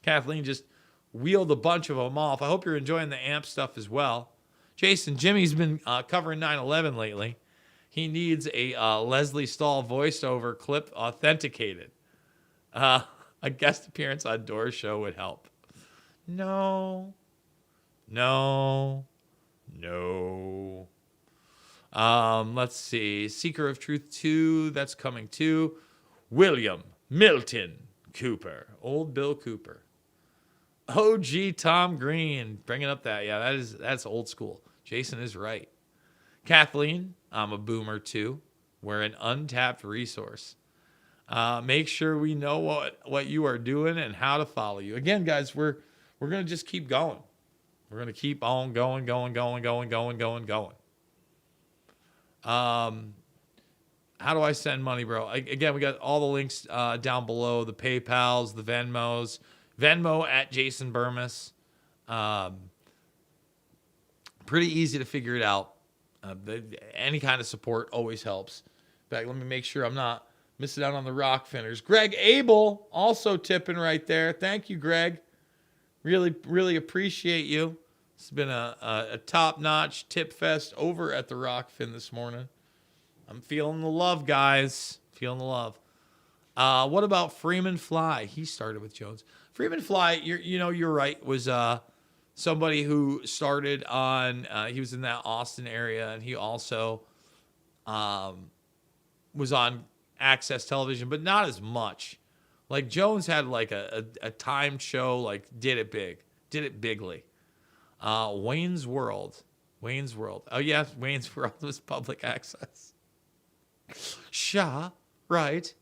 Kathleen just wheeled a bunch of them off. I hope you're enjoying the AMP stuff as well. Jason, Jimmy's been covering 9/11 lately. He needs a Leslie Stahl voiceover clip authenticated. A guest appearance on Dora's show would help. No. No. Let's see. Seeker of Truth 2, that's coming too. William Milton Cooper. Old Bill Cooper. OG Tom Green. Bringing up that. Yeah, that's old school. Jason is right. Kathleen, I'm a boomer too. We're an untapped resource. Make sure we know what you are doing and how to follow you. Again, guys, we're going to just keep going. We're going to keep on going. How do I send money, bro? Again, we got all the links down below, the PayPals, the Venmos. Venmo at Jason Bermas. Pretty easy to figure it out. Any kind of support always helps. In fact, let me make sure I'm not missing out on the rock finners. Greg Abel also tipping right there. Thank you, Greg. Really, really appreciate you. It's been a top-notch tip fest over at the Rockfin this morning. I'm feeling the love, guys. Feeling the love. What about Freeman Fly? He started with Jones. Freeman Fly, you're right, was somebody who started on, he was in that Austin area, and he also was on Access Television, but not as much. Like Jones had like a timed show, like did it bigly. Wayne's World. Oh yeah, Wayne's World was public access. Right.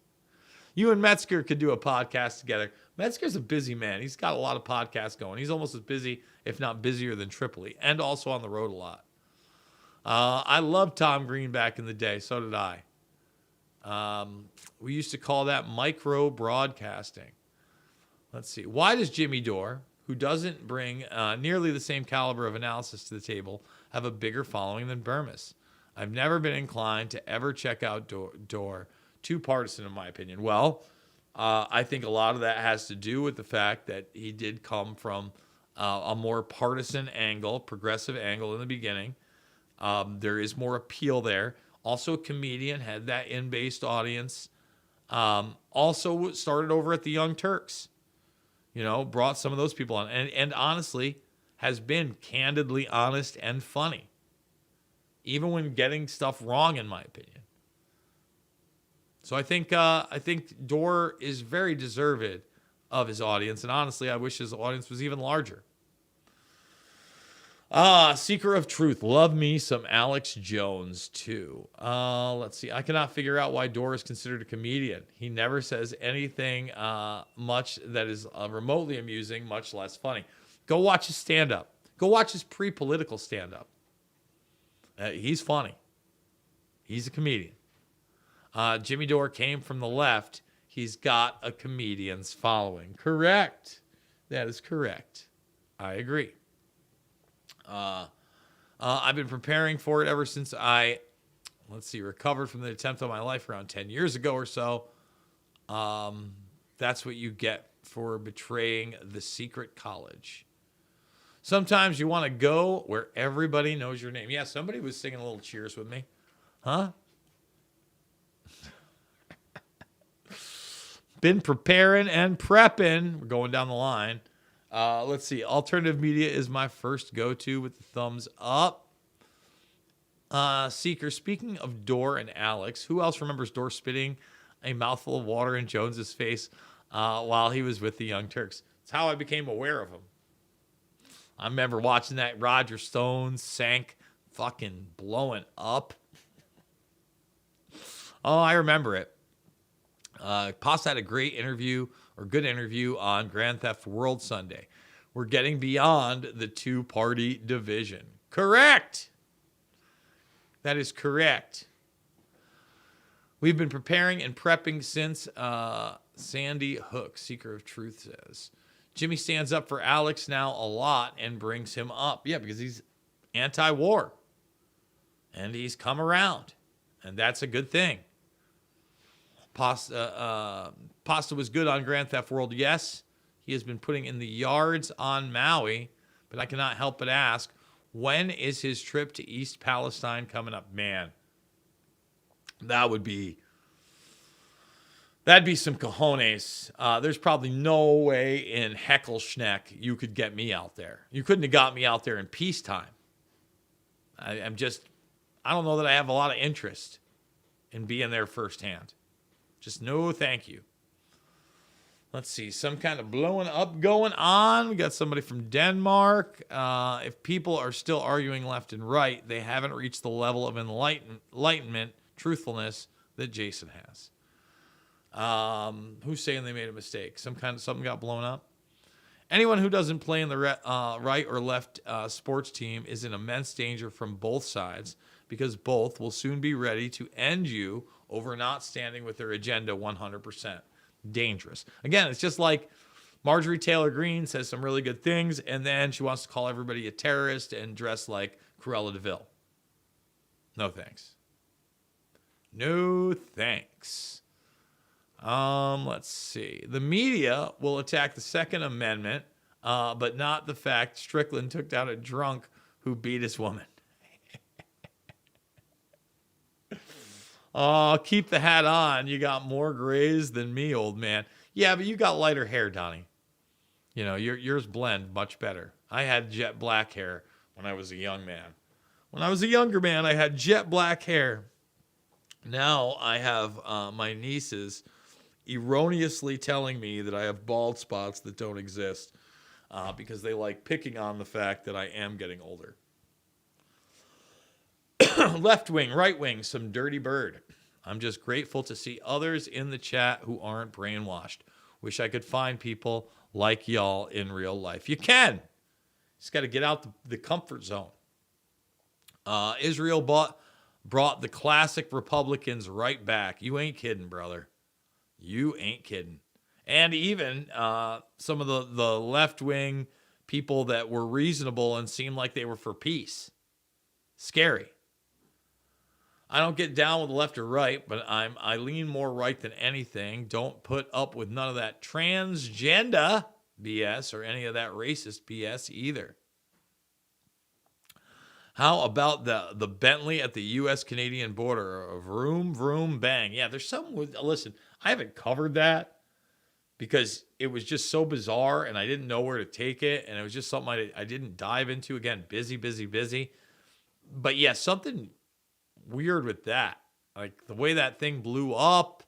You and Metzger could do a podcast together. Metzger's a busy man. He's got a lot of podcasts going. He's almost as busy, if not busier than Tripoli, and also on the road a lot. I loved Tom Green back in the day. So did I. We used to call that micro broadcasting. Let's see. Why does Jimmy Dore, who doesn't bring nearly the same caliber of analysis to the table, have a bigger following than Bermas? I've never been inclined to ever check out Dore. Too partisan, in my opinion. Well, I think a lot of that has to do with the fact that he did come from a more partisan angle, progressive angle in the beginning. There is more appeal there. Also a comedian, had that in-based audience. Also started over at the Young Turks. Brought some of those people on. And honestly, has been candidly honest and funny. Even when getting stuff wrong, in my opinion. So I think Dore is very deserved of his audience. And honestly, I wish his audience was even larger. Seeker of Truth. Love me some Alex Jones, too. Let's see. I cannot figure out why Dore is considered a comedian. He never says anything much that is remotely amusing, much less funny. Go watch his stand-up. Go watch his pre-political stand-up. He's funny. He's a comedian. Jimmy Dore came from the left. He's got a comedian's following. Correct. That is correct. I agree. I've been preparing for it ever since I, recovered from the attempt on my life around 10 years ago or so. That's what you get for betraying the secret college. Sometimes you want to go where everybody knows your name. Yeah, somebody was singing a little cheers with me. Huh? Been preparing and prepping. We're going down the line. Let's see. Alternative media is my first go-to with the thumbs up. Seeker, speaking of Dore and Alex, who else remembers Dore spitting a mouthful of water in Jones's face while he was with the Young Turks? It's how I became aware of him. I remember watching that Roger Stone sank fucking blowing up. Oh, I remember it. Pasta had a great interview or good interview on Grand Theft World Sunday. We're getting beyond the two-party division. Correct. That is correct. We've been preparing and prepping since Sandy Hook, Seeker of Truth, says. Jimmy stands up for Alex now a lot and brings him up. Yeah, because he's anti-war. And he's come around. And that's a good thing. Pasta was good on Grand Theft World, yes. He has been putting in the yards on Maui, but I cannot help but ask, when is his trip to East Palestine coming up? Man, that'd be some cojones. There's probably no way in Heckelschneck you could get me out there. You couldn't have got me out there in peacetime. I don't know that I have a lot of interest in being there firsthand. Just no thank you. Let's see, some kind of blowing up going on. We got somebody from Denmark. If people are still arguing left and right, they haven't reached the level of enlightenment, truthfulness that Jason has. Who's saying they made a mistake? Something got blown up. Anyone who doesn't play in the right or left sports team is in immense danger from both sides, because both will soon be ready to end you over not standing with their agenda 100%. Dangerous. Again, it's just like Marjorie Taylor Greene says some really good things, and then she wants to call everybody a terrorist and dress like Cruella de Vil. No thanks. No thanks. Let's see. The media will attack the Second Amendment, but not the fact Strickland took down a drunk who beat his woman. Keep the hat on. You got more grays than me, old man. Yeah, but you got lighter hair, Donnie. You know, yours blend much better. I had jet black hair when I was a young man. When I was a younger man, I had jet black hair. Now I have my nieces erroneously telling me that I have bald spots that don't exist because they like picking on the fact that I am getting older. Left wing, right wing, some dirty bird. I'm just grateful to see others in the chat who aren't brainwashed. Wish I could find people like y'all in real life. You can. Just got to get out the comfort zone. Israel brought the classic Republicans right back. You ain't kidding, brother. You ain't kidding. And even some of the left-wing people that were reasonable and seemed like they were for peace. Scary. I don't get down with left or right, but I lean more right than anything. Don't put up with none of that transgender BS or any of that racist BS either. How about the Bentley at the U.S.-Canadian border? Vroom, vroom, bang. Yeah, there's something with... Listen, I haven't covered that because it was just so bizarre and I didn't know where to take it. And it was just something I didn't dive into. Again, busy. But yeah, something weird with that. Like the way that thing blew up.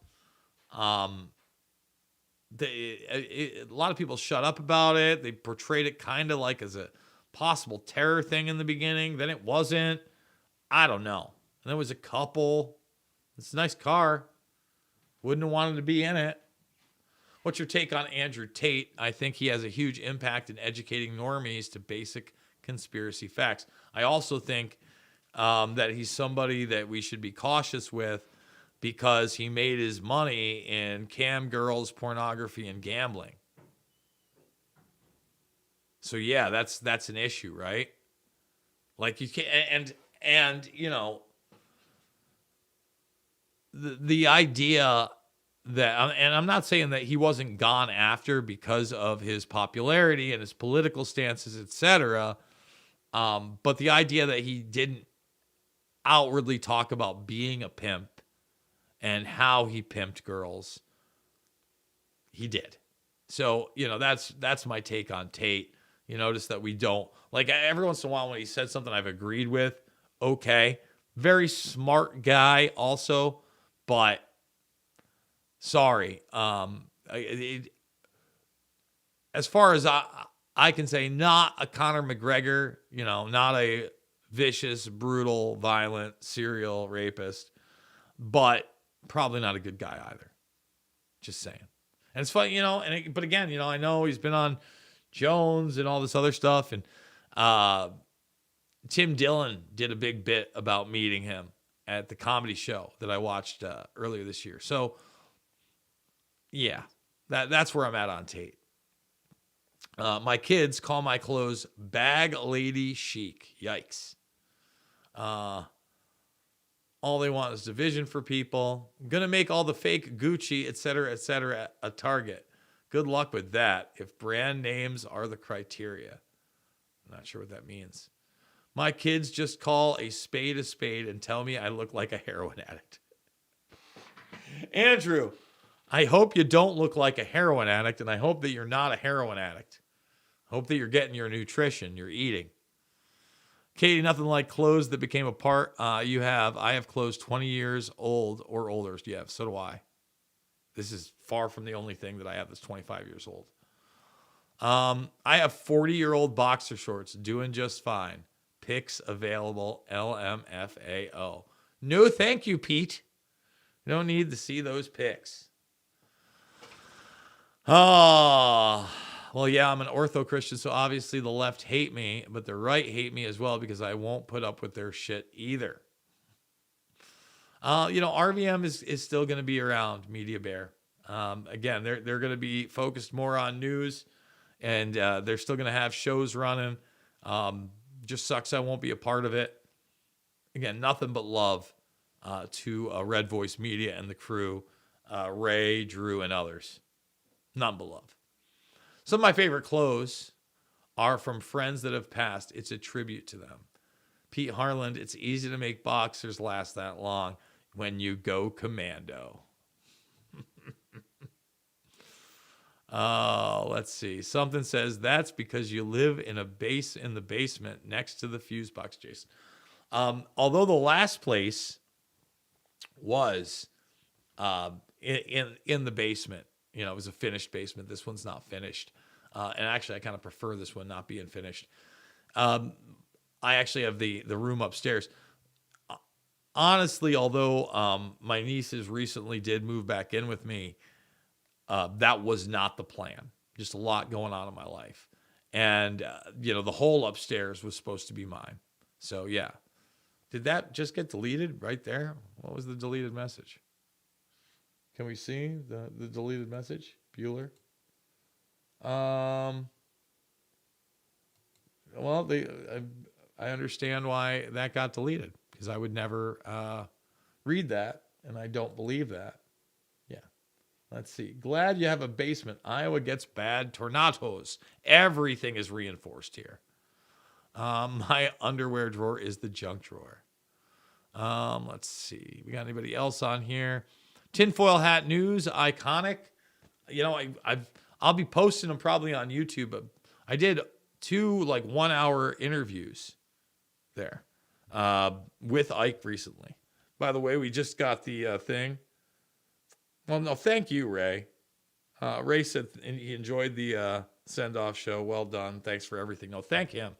A lot of people shut up about it. They portrayed it kind of like as a possible terror thing in the beginning. Then it wasn't. I don't know. And there was a couple. It's a nice car. Wouldn't have wanted to be in it. What's your take on Andrew Tate? I think he has a huge impact in educating normies to basic conspiracy facts. I also think that he's somebody that we should be cautious with because he made his money in cam girls, pornography, and gambling. So yeah, that's an issue, right? Like you can't, and you know, the idea that, and I'm not saying that he wasn't gone after because of his popularity and his political stances, etc. But the idea that he didn't outwardly talk about being a pimp and how he pimped girls, he did. So, you know, that's my take on Tate. You notice that we don't, like every once in a while when he said something I've agreed with, okay. Very smart guy also, but sorry. As far as I can say, not a Conor McGregor, you know, not a vicious, brutal, violent, serial rapist, but probably not a good guy either. Just saying. And it's funny, you know, but again, you know, I know he's been on Jones and all this other stuff. And Tim Dillon did a big bit about meeting him at the comedy show that I watched earlier this year. So, yeah, that's where I'm at on Tate. My kids call my clothes bag lady chic. Yikes. All they want is division for people. I'm going to make all the fake Gucci, et cetera, a target. Good luck with that if brand names are the criteria. I'm not sure what that means. My kids just call a spade and tell me I look like a heroin addict. Andrew, I hope you don't look like a heroin addict, and I hope that you're not a heroin addict. I hope that you're getting your nutrition, you're eating. Katie, nothing like clothes that became a part. You have. I have clothes 20 years old or older. You have. So do I. This is far from the only thing that I have that's 25 years old. I have 40-year-old boxer shorts doing just fine. Pics available. LMFAO. No, thank you, Pete. You don't need to see those pics. Oh, well, yeah, I'm an ortho Christian, so obviously the left hate me, but the right hate me as well because I won't put up with their shit either. RVM is still going to be around, Media Bear. Again, they're going to be focused more on news, and they're still going to have shows running. Just sucks I won't be a part of it. Again, nothing but love to Red Voice Media and the crew, Ray, Drew, and others. None but love. Some of my favorite clothes are from friends that have passed. It's a tribute to them. Pete Harland, it's easy to make boxers last that long when you go commando. Oh, let's see. Something says that's because you live in the basement next to the fuse box, Jason. Although the last place was in the basement, it was a finished basement. This one's not finished. And actually, I kind of prefer this one not being finished. I actually have the room upstairs. Honestly, although my nieces recently did move back in with me, that was not the plan. Just a lot going on in my life. And, the whole upstairs was supposed to be mine. So, yeah. Did that just get deleted right there? What was the deleted message? Can we see the deleted message? Bueller? Well, I understand why that got deleted because I would never read that, and I don't believe that. Yeah. Let's see. Glad you have a basement. Iowa gets bad tornadoes. Everything is reinforced here. My underwear drawer is the junk drawer. Let's see. We got anybody else on here? Tinfoil hat news, iconic. I'll be posting them probably on YouTube, but I did 2 1-hour interviews there with Ike recently. By the way, we just got the thing. Well, no, thank you, Ray. Ray said he enjoyed the send-off show. Well done. Thanks for everything. No, thank him.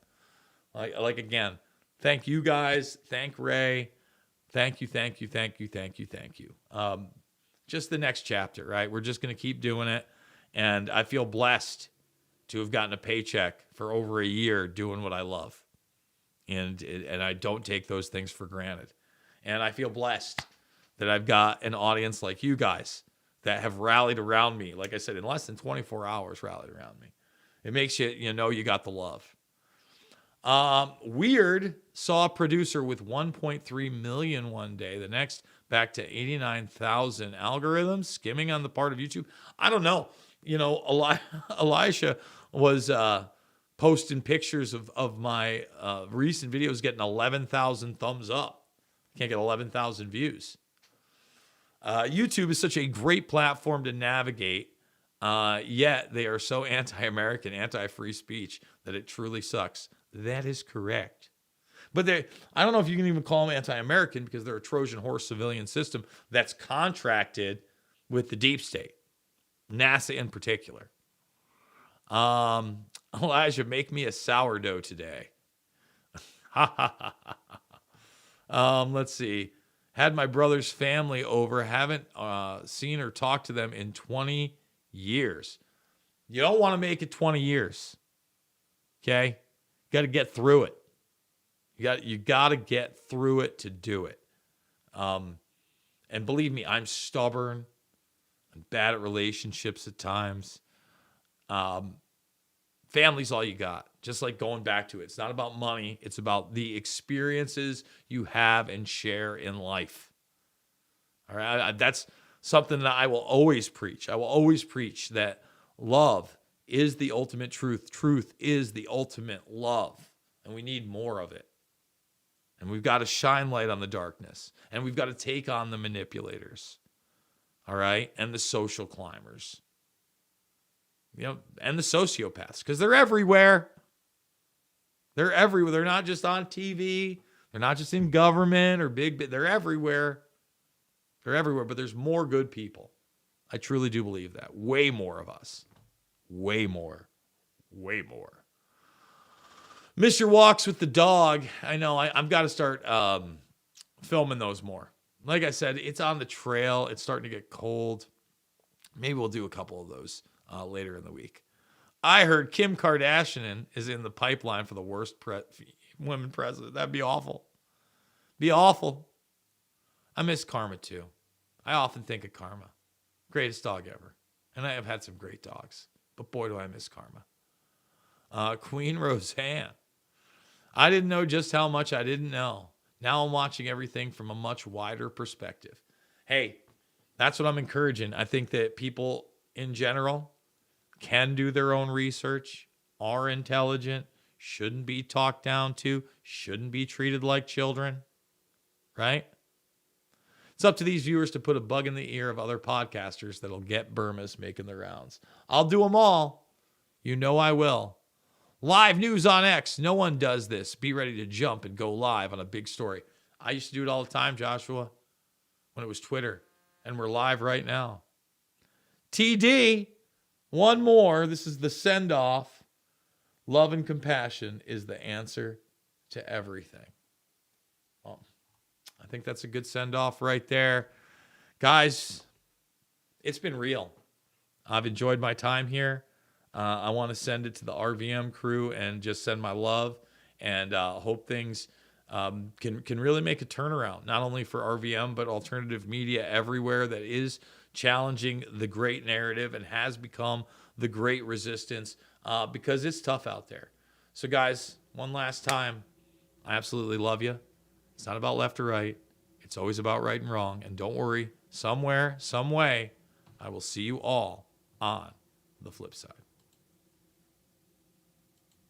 Again, thank you guys. Thank Ray. Thank you. Just the next chapter, right? We're just going to keep doing it. And I feel blessed to have gotten a paycheck for over a year doing what I love. And I don't take those things for granted. And I feel blessed that I've got an audience like you guys that have rallied around me. Like I said, in less than 24 hours, rallied around me. It makes you, you got the love. Weird saw a producer with 1.3 million one day. The next back to 89,000 algorithms skimming on the part of YouTube. I don't know. Elisha was posting pictures of my recent videos getting 11,000 thumbs up. Can't get 11,000 views. YouTube is such a great platform to navigate, yet they are so anti-American, anti-free speech that it truly sucks. That is correct. But I don't know if you can even call them anti-American because they're a Trojan horse civilian system that's contracted with the deep state, NASA in particular. Elijah, make me a sourdough today. Let's see. Had my brother's family over. Haven't seen or talked to them in 20 years. You don't want to make it 20 years. Okay? Got to get through it. You got to get through it to do it. And believe me, I'm stubborn. I'm bad at relationships at times. Family's all you got. Just like going back to it. It's not about money. It's about the experiences you have and share in life. All right. That's something that I will always preach. I will always preach that love is the ultimate truth. Truth is the ultimate love. And we need more of it. And we've got to shine light on the darkness. And we've got to take on the manipulators. All right? And the social climbers. And the sociopaths. Because they're everywhere. They're everywhere. They're not just on TV. They're not just in government or big. They're everywhere. They're everywhere, but there's more good people. I truly do believe that. Way more of us. Way more. Way more. Miss your walks with the dog. I know. I've got to start filming those more. Like I said, it's on the trail. It's starting to get cold. Maybe we'll do a couple of those later in the week. I heard Kim Kardashian is in the pipeline for the worst women president. That'd be awful. Be awful. I miss Karma too. I often think of Karma. Greatest dog ever. And I have had some great dogs. But boy, do I miss Karma. Queen Roseanne. I didn't know just how much I didn't know. Now I'm watching everything from a much wider perspective. Hey, that's what I'm encouraging. I think that people in general can do their own research, are intelligent, shouldn't be talked down to, shouldn't be treated like children, right? It's up to these viewers to put a bug in the ear of other podcasters that'll get Bermas making the rounds. I'll do them all. You know I will. Live news on X. No one does this. Be ready to jump and go live on a big story. I used to do it all the time, Joshua, when it was Twitter. And we're live right now. TD, one more. This is the send-off. Love and compassion is the answer to everything. Well, I think that's a good send-off right there. Guys, it's been real. I've enjoyed my time here. I want to send it to the RVM crew and just send my love and hope things can really make a turnaround, not only for RVM, but alternative media everywhere that is challenging the great narrative and has become the great resistance because it's tough out there. So guys, one last time, I absolutely love you. It's not about left or right. It's always about right and wrong. And don't worry, somewhere, some way, I will see you all on the flip side.